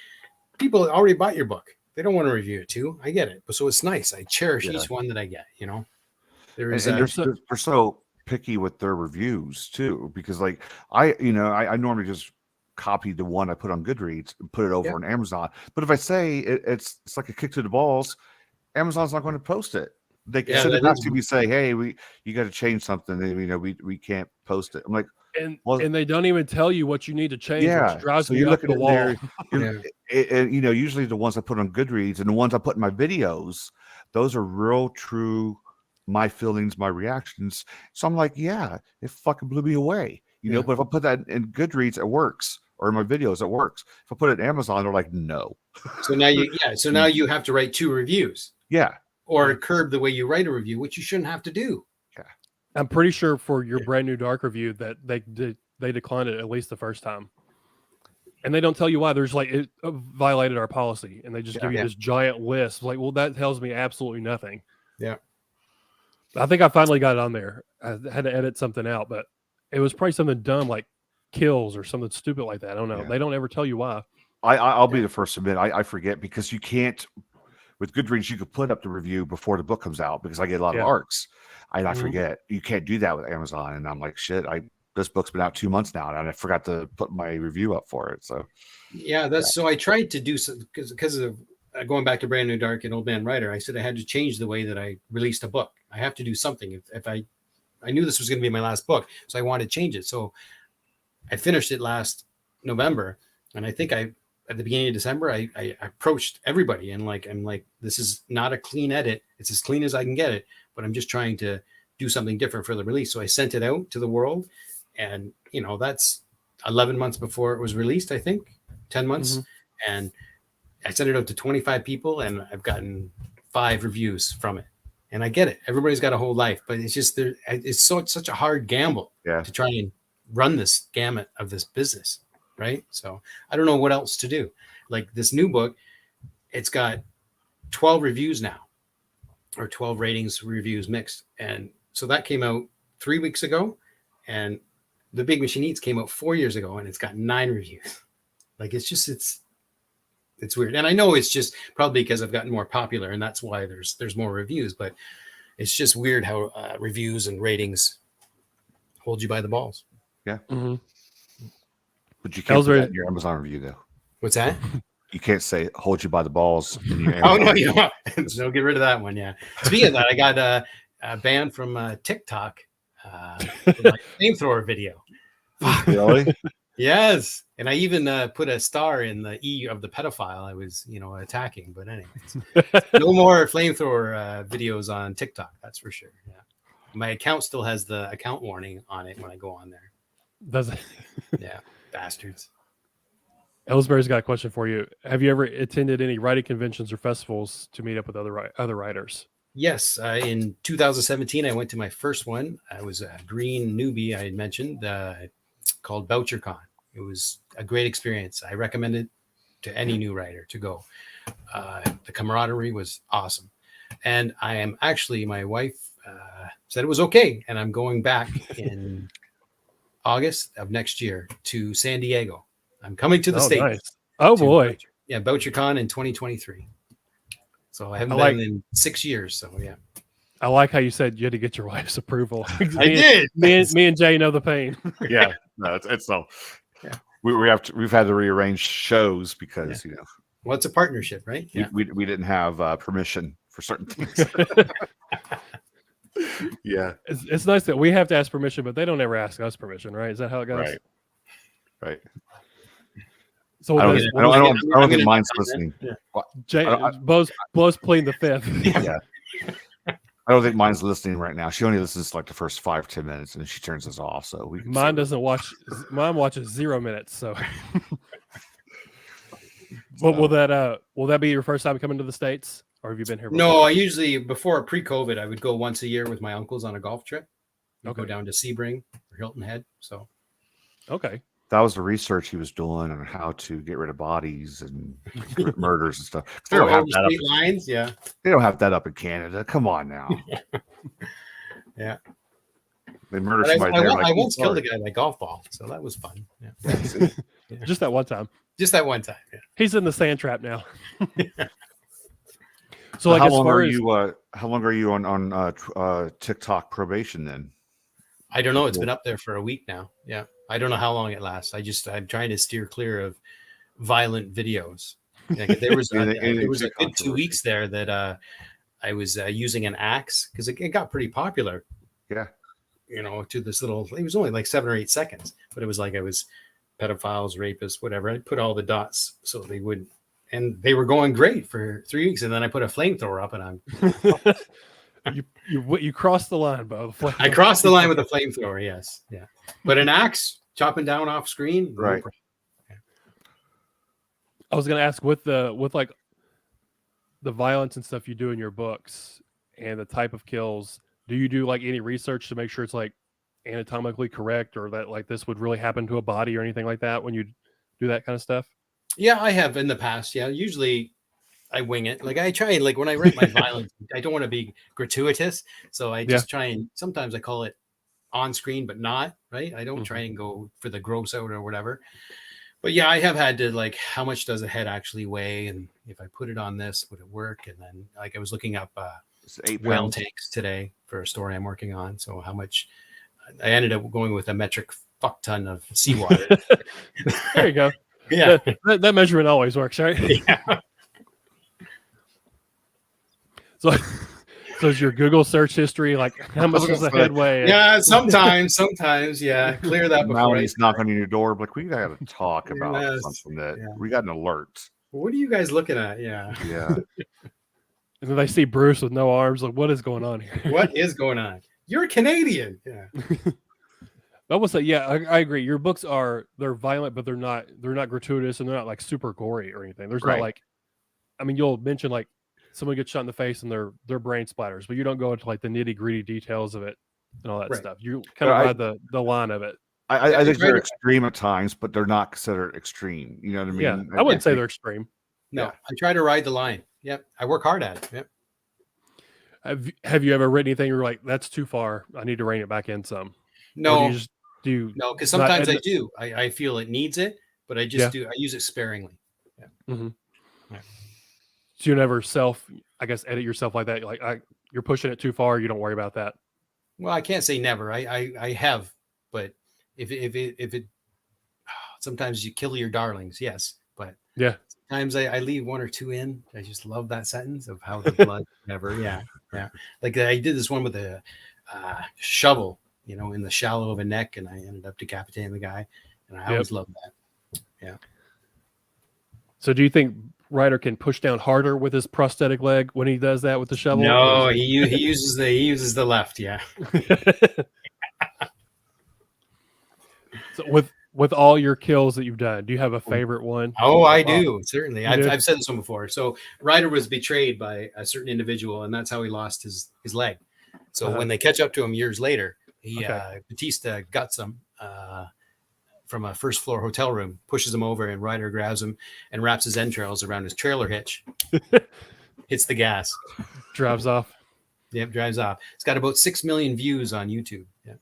People already bought your book. They don't want to review it too. I get it. But so it's nice. I cherish each one that I get, They're so picky with their reviews too, because like I normally just copy the one I put on Goodreads and put it over on Amazon. But if I say it's like a kick to the balls, Amazon's not going to post it. They can send it back to me, say, "Hey, you got to change something. We can't post it." I'm like, and they don't even tell you what you need to change. Yeah, which drives so me you're up looking the wall. And usually the ones I put on Goodreads and the ones I put in my videos, those are real, true, my feelings, my reactions. So I'm like, yeah, it fucking blew me away, But if I put that in Goodreads, it works, or in my videos, it works. If I put it in Amazon, they're like, no. So now you have to write 2 reviews. Yeah. Or curb the way you write a review, which you shouldn't have to do. Yeah. I'm pretty sure for your brand new Dark review that they declined it at least the first time. And they don't tell you why. There's like, it violated our policy. And they just give you this giant list. Like, well, that tells me absolutely nothing. Yeah. I think I finally got it on there. I had to edit something out, but it was probably something dumb like kills or something stupid like that. I don't know. Yeah. They don't ever tell you why. I'll be the first to admit, I forget, because you can't. With Goodreads, you could put up the review before the book comes out, because I get a lot of ARCs. I forget. You can't do that with Amazon. And I'm like, shit, this book's been out 2 months now, and I forgot to put my review up for it. So, so I tried to do some, because of going back to Brand New Dark and Old Man Rider. I said I had to change the way that I released a book. I have to do something. If I knew this was going to be my last book, so I wanted to change it. So I finished it last November, and I think at the beginning of December, I approached everybody and I'm like, this is not a clean edit. It's as clean as I can get it, but I'm just trying to do something different for the release. So I sent it out to the world, and that's 11 months before it was released, I think 10 months. Mm-hmm. And I sent it out to 25 people, and I've gotten 5 reviews from it. And I get it. Everybody's got a whole life, but it's just it's such a hard gamble to try and run this gamut of this business. Right. So I don't know what else to do. Like this new book, it's got 12 reviews now, or 12 ratings, reviews mixed. And so that came out 3 weeks ago, and The Big Machine Eats came out 4 years ago, and it's got 9 reviews. Like, it's weird. And I know it's just probably because I've gotten more popular, and that's why there's more reviews, but it's just weird how reviews and ratings hold you by the balls. Yeah. Mm-hmm. But you can't put that in your Amazon review, though. What's that? You can't say "hold you by the balls." In your Oh no, you know, so get rid of that one. Yeah. Speaking of that, I got banned from TikTok for my flamethrower video. Really? Yes, and I even put a star in the E of the pedophile I was, attacking. But anyways, no more flamethrower videos on TikTok. That's for sure. Yeah, my account still has the account warning on it when I go on there. Does it? Yeah, bastards. Ellsbury's got a question for you. Have you ever attended any writing conventions or festivals to meet up with other writers? Yes, in 2017, I went to my first one. I was a green newbie. I had mentioned called BoucherCon. It was a great experience. I recommend it to any new writer to go. The camaraderie was awesome, and I am actually, my wife said it was okay, and I'm going back in August of next year to San Diego. I'm coming to the States. Nice. Oh boy. Yeah, BoucherCon in 2023. So I haven't been in 6 years. So yeah. I like how you said you had to get your wife's approval. I did. Me and Jay know the pain. Yeah. No, it's so. Yeah. We've had to rearrange shows because well, it's a partnership, right? Yeah. We didn't have permission for certain things. Yeah. It's nice that we have to ask permission, but they don't ever ask us permission, right? Is that how it goes? Right. So I don't think mine's listening. Yeah. Jay, Beau's pleading the fifth. Yeah. I don't think mine's listening right now. She only listens to like the first 5-10 minutes, and then she turns us off. So mine doesn't watch. Mine watches 0 minutes. So, but will that be your first time coming to the States, or have you been here before? No, I usually before pre-COVID, I would go once a year with my uncles on a golf trip. We'd go down to Sebring or Hilton Head. So, okay. That was the research he was doing on how to get rid of bodies and murders and stuff. They don't have that up. Lines, yeah. They don't have that up in Canada. Come on now. Yeah. They murdered somebody there. I once killed a guy with a golf ball, so that was fun. Yeah. Just that one time. Just that one time. Yeah. He's in the sand trap now. So, like, how long are you on TikTok probation then? I don't know. It's been up there for a week now. Yeah. I don't know how long it lasts. I'm trying to steer clear of violent videos. Like, there was a good 2 weeks there that I was using an axe because it got pretty popular. Yeah. To this little, it was only like 7 or 8 seconds, but it was like I was pedophiles, rapists, whatever. I put all the dots so they would, and they were going great for 3 weeks. And then I put a flamethrower up and I'm. You crossed the line, Beau. I crossed the line with a flamethrower, yes. Yeah. But an axe chopping down off screen, right. No. Yeah. I was gonna ask with like the violence and stuff you do in your books and the type of kills, do you do like any research to make sure it's like anatomically correct or that like this would really happen to a body or anything like that when you do that kind of stuff? Yeah, I have in the past. Yeah. Usually I wing it. Like I try, like when I write my violence, I don't want to be gratuitous. So I just try and sometimes I call it on screen, but not right. I don't try and go for the gross out or whatever. But yeah, I have had to like, how much does a head actually weigh? And if I put it on this, would it work? And then like I was looking up whale tanks today for a story I'm working on. So how much I ended up going with a metric fuck ton of seawater. There you go. Yeah. That measurement always works, right? Yeah. So is your Google search history like how much does the head weigh? Yeah, sometimes, yeah. Clear that before he's knocking on your door. Like, we got to talk about something that we got an alert. What are you guys looking at? Yeah. And then they see Bruce with no arms. Like, what is going on here? What is going on? You're a Canadian. Yeah. I will say, yeah, I agree. Your books they're violent, but they're not gratuitous and they're not like super gory or anything. There's not like, I mean, you'll mention like someone gets shot in the face and their brain splatters, but you don't go into like the nitty gritty details of it and all that stuff. You kind of ride the line of it. I think they're extreme at times, but they're not considered extreme. You know what I mean? Yeah, I wouldn't say they're extreme. No, I try to ride the line. Yep, I work hard at it. Yep. Have you ever written anything you're like, that's too far, I need to rein it back in some? No, no, because sometimes I do. I feel it needs it, but I just do. I use it sparingly. Yeah. Mm-hmm. Yeah. So you never edit yourself like that. Like you're pushing it too far. You don't worry about that. Well, I can't say never. I have, but if it sometimes you kill your darlings, yes, but Yeah. sometimes I leave one or two in. I just love that sentence of how the blood never. Yeah. Like I did this one with a shovel, in the shallow of a neck, and I ended up decapitating the guy. And I always love that. Yeah. So do you think Ryder can push down harder with his prosthetic leg when he does that with the shovel? No, he uses the left. Yeah. So with all your kills that you've done, do you have a favorite one? Oh, I do. Certainly. You do? I've said this one before. So Ryder was betrayed by a certain individual, and that's how he lost his leg. So when they catch up to him years later, Batista guts him from a first floor hotel room, pushes him over, and Ryder grabs him and wraps his entrails around his trailer hitch, hits the gas, Drives off. Yep, drives off. It's got about 6 million views on YouTube. Yeah.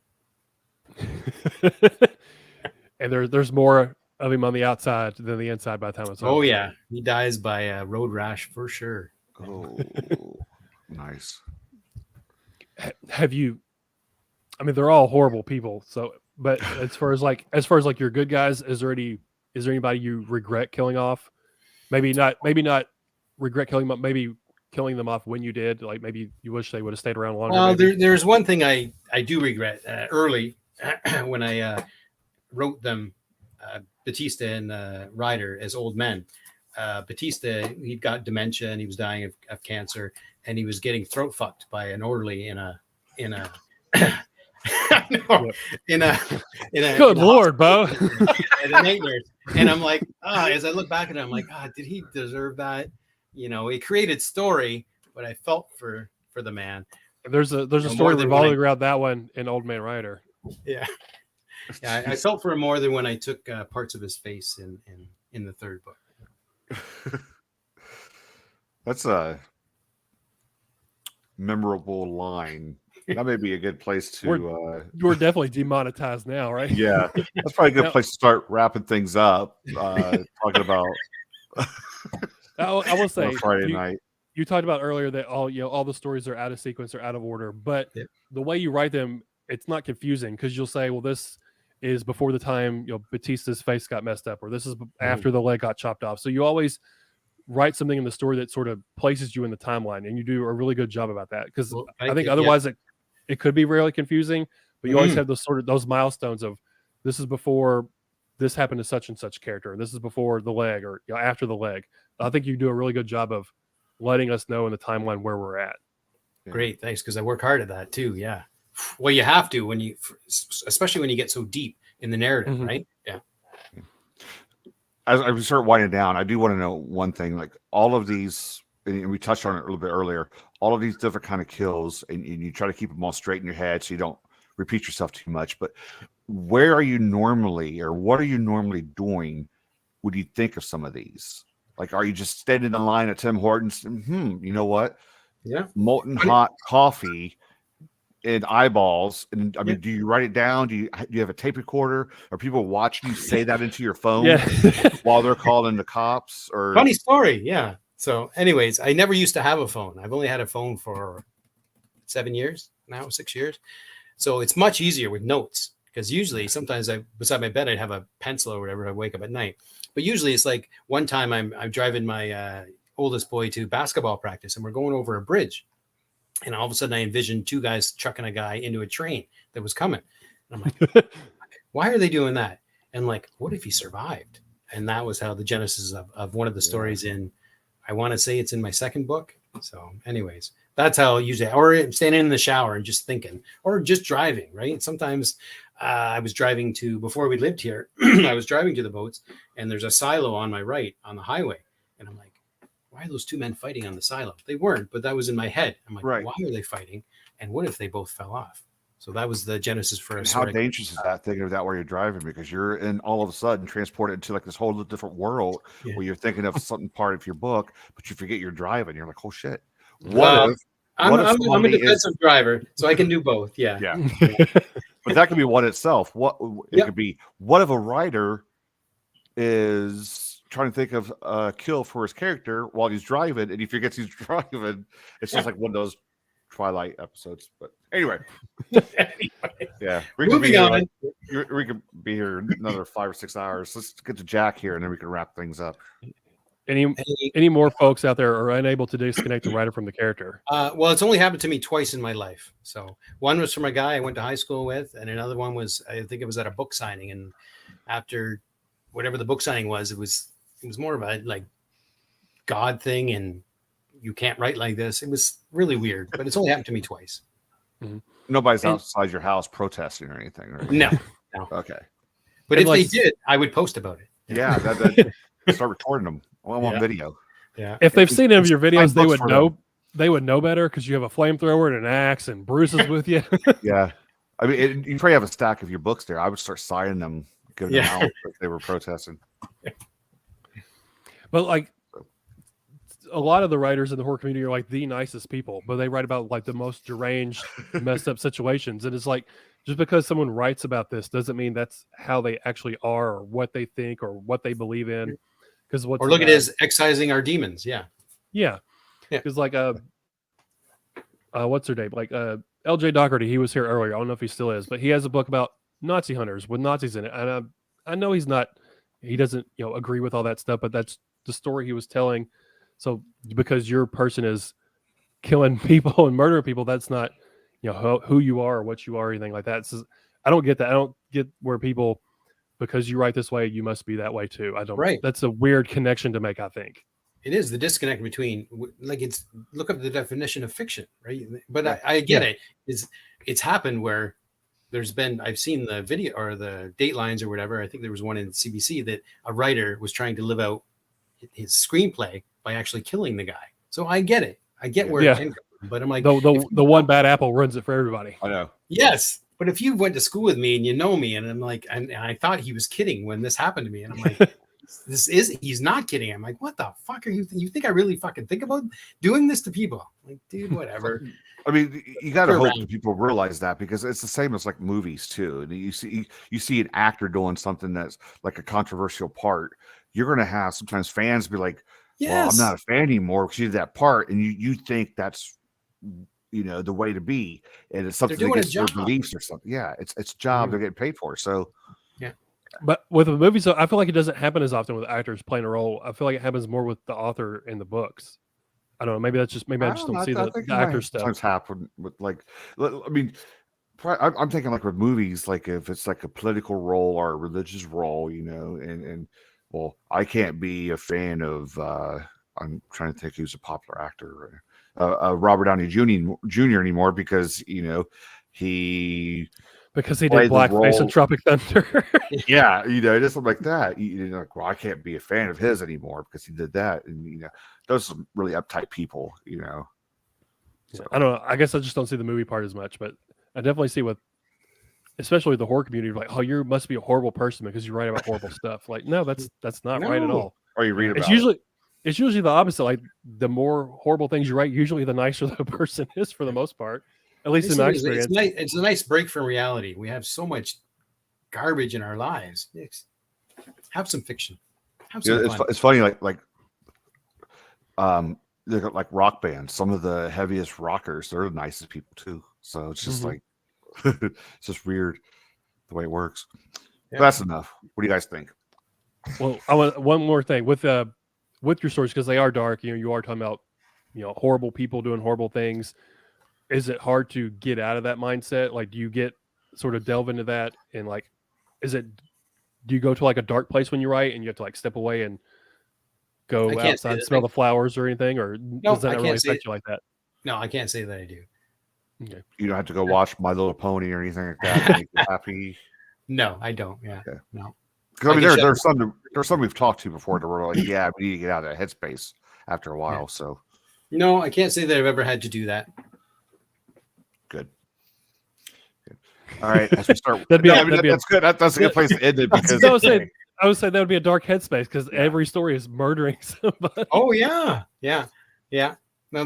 And there's more of him on the outside than the inside by the time it's over. Oh yeah, he dies by road rash for sure. Oh, nice. Have you? I mean, they're all horrible people. So, but as far as like your good guys, is there anybody you regret killing off? Maybe not regret killing them, maybe killing them off when you did. Like maybe you wish they would have stayed around longer. Well, there's one thing I do regret early when I wrote them, Batista and Ryder as old men. Batista, he'd got dementia and he was dying of cancer, and he was getting throat fucked by an orderly in a Good Lord, Beau. And a night nurse. And I'm like, as I look back at it, I'm like, did he deserve that? It created story, but I felt for the man. There's a story revolving around that one in Old Man Ryder. Yeah. Yeah, I felt for him more than when I took parts of his face in the third book. That's a memorable line. That may be a good place to. We're definitely demonetized now, right? Yeah, that's probably a good place to start wrapping things up. Talking about. I will say Friday night. You talked about earlier that all the stories are out of sequence or out of order, but the way you write them, it's not confusing because you'll say, well, this is before the time Batista's face got messed up, or this is after the leg got chopped off. So you always write something in the story that sort of places you in the timeline, and you do a really good job about that. Because I think otherwise it could be really confusing. But you always have those milestones of this is before this happened to such and such character, and this is before the leg or after the leg. I think you do a really good job of letting us know in the timeline where we're at. Great, thanks. Because I work hard at that too. Yeah. Well, you have to especially when you get so deep in the narrative, right? Yeah. As I start winding down, I do want to know one thing. Like all of these, and we touched on it a little bit earlier, all of these different kind of kills, and you try to keep them all straight in your head so you don't repeat yourself too much. But where are you normally, or what are you normally doing when you think of some of these? Like, are you just standing in line at Tim Hortons? You know what? Yeah. Molten hot coffee and eyeballs. And I mean, do you write it down? Do you have a tape recorder? Are people watching you say that into your phone while they're calling the cops? Or funny story. Yeah. So anyways, I never used to have a phone. I've only had a phone for 7 years now, 6 years. So it's much easier with notes, because usually sometimes beside my bed, I'd have a pencil or whatever. I wake up at night, but usually it's like one time I'm driving my oldest boy to basketball practice, and we're going over a bridge. And all of a sudden I envisioned two guys chucking a guy into a train that was coming. And I'm like, why are they doing that? And like, what if he survived? And that was how the genesis of one of the stories in, I want to say it's in my second book. So anyways, that's how usually, or standing in the shower and just thinking, or just driving, right? Sometimes I was driving before we lived here, I was driving to the boats, and there's a silo on my right on the highway. And I'm like, why are those two men fighting on the silo? They weren't, but that was in my head. I'm like, why are they fighting? And what if they both fell off? So that was the genesis for us. How dangerous is that, thinking of that while you're driving? Because you're all of a sudden transported into like this whole different world where you're thinking of something part of your book, but you forget you're driving. You're like, oh shit. I'm a defensive driver, so I can do both. Yeah. But that could be one itself. It could be, what if a writer is trying to think of a kill for his character while he's driving, and he forgets he's driving? It's just like one of those Twilight episodes. But anyway, yeah, Moving on. We could be here another 5 or 6 hours. Let's get to Jack here, and then we can wrap things up. Any more folks out there are unable to disconnect the writer from the character? Well, it's only happened to me twice in my life. So one was from a guy I went to high school with, and another one was, I think it was at a book signing. And after whatever the book signing was, it was more of a like God thing, and you can't write like this. It was really weird, but it's only happened to me twice. Mm-hmm. Nobody's outside your house protesting or anything, right? No. Okay. But if they did, I would post about it. Yeah, start recording them. I want video. Yeah. If they've seen any of your videos, they would know. Them. They would know better because you have a flamethrower and an axe, and Bruce is with you. Yeah, I mean, you probably have a stack of your books there. I would start signing them, giving them out if they were protesting. But like, a lot of the writers in the horror community are like the nicest people, but they write about like the most deranged, messed up situations. And it's like, just because someone writes about this doesn't mean that's how they actually are, or what they think, or what they believe in. Because look at it as excising our demons. Yeah. Because like what's her name? Like LJ Doherty, he was here earlier. I don't know if he still is, but he has a book about Nazi hunters with Nazis in it. And I know he doesn't agree with all that stuff, but that's the story he was telling. So because your person is killing people and murdering people, that's not who you are or what you are or anything like that. So I don't get that. I don't get where people, because you write this way, you must be that way too. I don't. Right. That's a weird connection to make, I think. It is the disconnect between, like, look up the definition of fiction, right? But I get it. It's happened where I've seen the video or the Datelines or whatever. I think there was one in CBC that a writer was trying to live out his screenplay by actually killing the guy. So I get it. I get where it can go. But I'm like, the one bad apple ruins it for everybody. I know. Yes. But if you went to school with me and you know me, and I'm like, and I thought he was kidding when this happened to me, and I'm like, he's not kidding. I'm like, what the fuck are you? You think I really fucking think about doing this to people? Like, dude, whatever. I mean, you got to hope that people realize that, because it's the same as like movies too. And you see an actor doing something that's like a controversial part, you're going to have sometimes fans be like, well, I'm not a fan anymore because you did that part, and you think that's the way to be, and it's something against their beliefs or something. Yeah, it's a job they're getting paid for. So yeah. But with the movies, I feel like it doesn't happen as often with actors playing a role. I feel like it happens more with the author in the books. I don't know. Maybe I just don't see the actor stuff. Sometimes happen with, like, I mean, I'm thinking like with movies, like if it's like a political role or a religious role, and well, I can't be a fan of. I'm trying to think who's a popular actor, Robert Downey Jr. anymore because he did blackface in Tropic Thunder. Yeah, just something like that. Like, well, I can't be a fan of his anymore because he did that, and those are some really uptight people. So. I don't know. I guess I just don't see the movie part as much, but I definitely see especially the horror community, like, oh, you must be a horrible person because you write about horrible stuff. Like, no, that's not right at all. Or you read about It's usually the opposite. Like, the more horrible things you write, usually the nicer the person is for the most part. At least in my experience. It's a nice break from reality. We have so much garbage in our lives. Have some fiction. Have some fun. It's funny, like rock bands. Some of the heaviest rockers, they're the nicest people too. So it's just like, it's just weird the way it works. Yeah. That's enough. What do you guys think? Well, I want one more thing with your stories, because they are dark. You are talking about horrible people doing horrible things. Is it hard to get out of that mindset? Like, do you get sort of delve into that, and like, do you go to like a dark place when you write and you have to like step away and go outside and smell the flowers or anything, or does that not really affect you like that? No, I can't say that I do. Okay. You don't have to go watch My Little Pony or anything like that to make you happy. No, I don't. Yeah. Okay. No. Because I mean, there's some we've talked to before that were like, yeah, we need to get out of that headspace after a while. Yeah. So no, I can't say that I've ever had to do that. Good. All right, as we start, that's good. That's a good place to end it, because I would say that would be a dark headspace, because every story is murdering somebody. Oh yeah. No,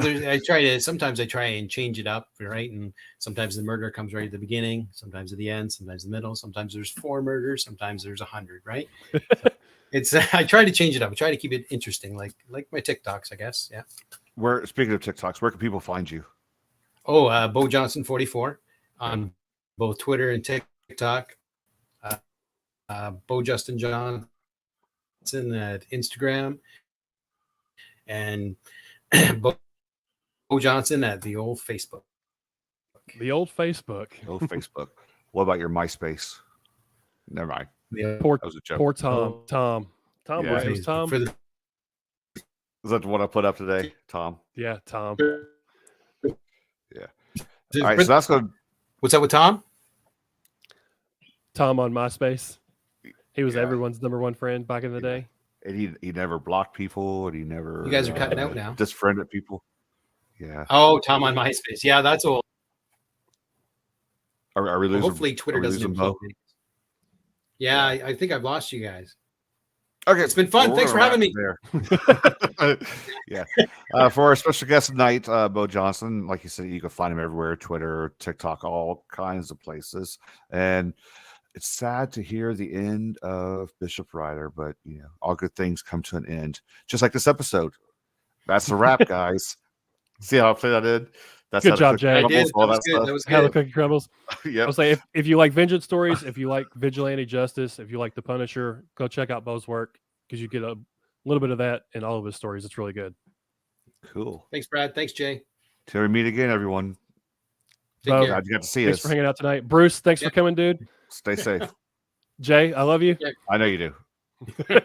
sometimes I try and change it up, right? And sometimes the murder comes right at the beginning, sometimes at the end, sometimes the middle, sometimes there's 4 murders, sometimes there's 100, right? So I try to change it up. I try to keep it interesting, like my TikToks, I guess. Yeah. Speaking of TikToks, where can people find you? Beau Johnson 44 on both Twitter and TikTok. Beau Justin Johnson at Instagram, and Beau Johnson at the old Facebook. The old Facebook. Oh, Facebook. What about your MySpace? Never mind. Poor, That was a joke. poor Tom. Tom. Yeah. Was it Tom? For the, Is that what I put up today, Tom? Yeah, Tom. All right, so that's good. What's up with Tom? Tom on MySpace. He was Yeah. everyone's #1 friend back in the day. And he never blocked people, and he never. You guys are cutting out now. Disfriended people. Yeah. Oh, Tom on MySpace. Yeah, that's old. Are we losing? Hopefully Twitter are we doesn't losing implode. Beau? Yeah, I think I've lost you guys. Okay, It's been fun. well, Thanks for we're having me. there. Yeah. For our special guest tonight, Beau Johnson, like you said, you can find him everywhere: Twitter, TikTok, all kinds of places. And it's sad to hear the end of Bishop Ryder, but all good things come to an end. Just like this episode. That's a wrap, guys. See how I play that in? That's Good how the job, cookie Jay. I crumbles, did. all That was that good. stuff. That was How the good. cookie crumbles. Yep. I'll say if you like vengeance stories, if you like vigilante justice, if you like the Punisher, go check out Beau's work because you get a little bit of that in all of his stories. It's really good. Cool. Thanks, Brad. Thanks, Jay. Till we meet again, everyone. Take Beau, care. Glad you got to see Thanks us. for hanging out tonight. Bruce, thanks Yeah. for coming, dude. Stay safe. Jay, I love you. I know you do.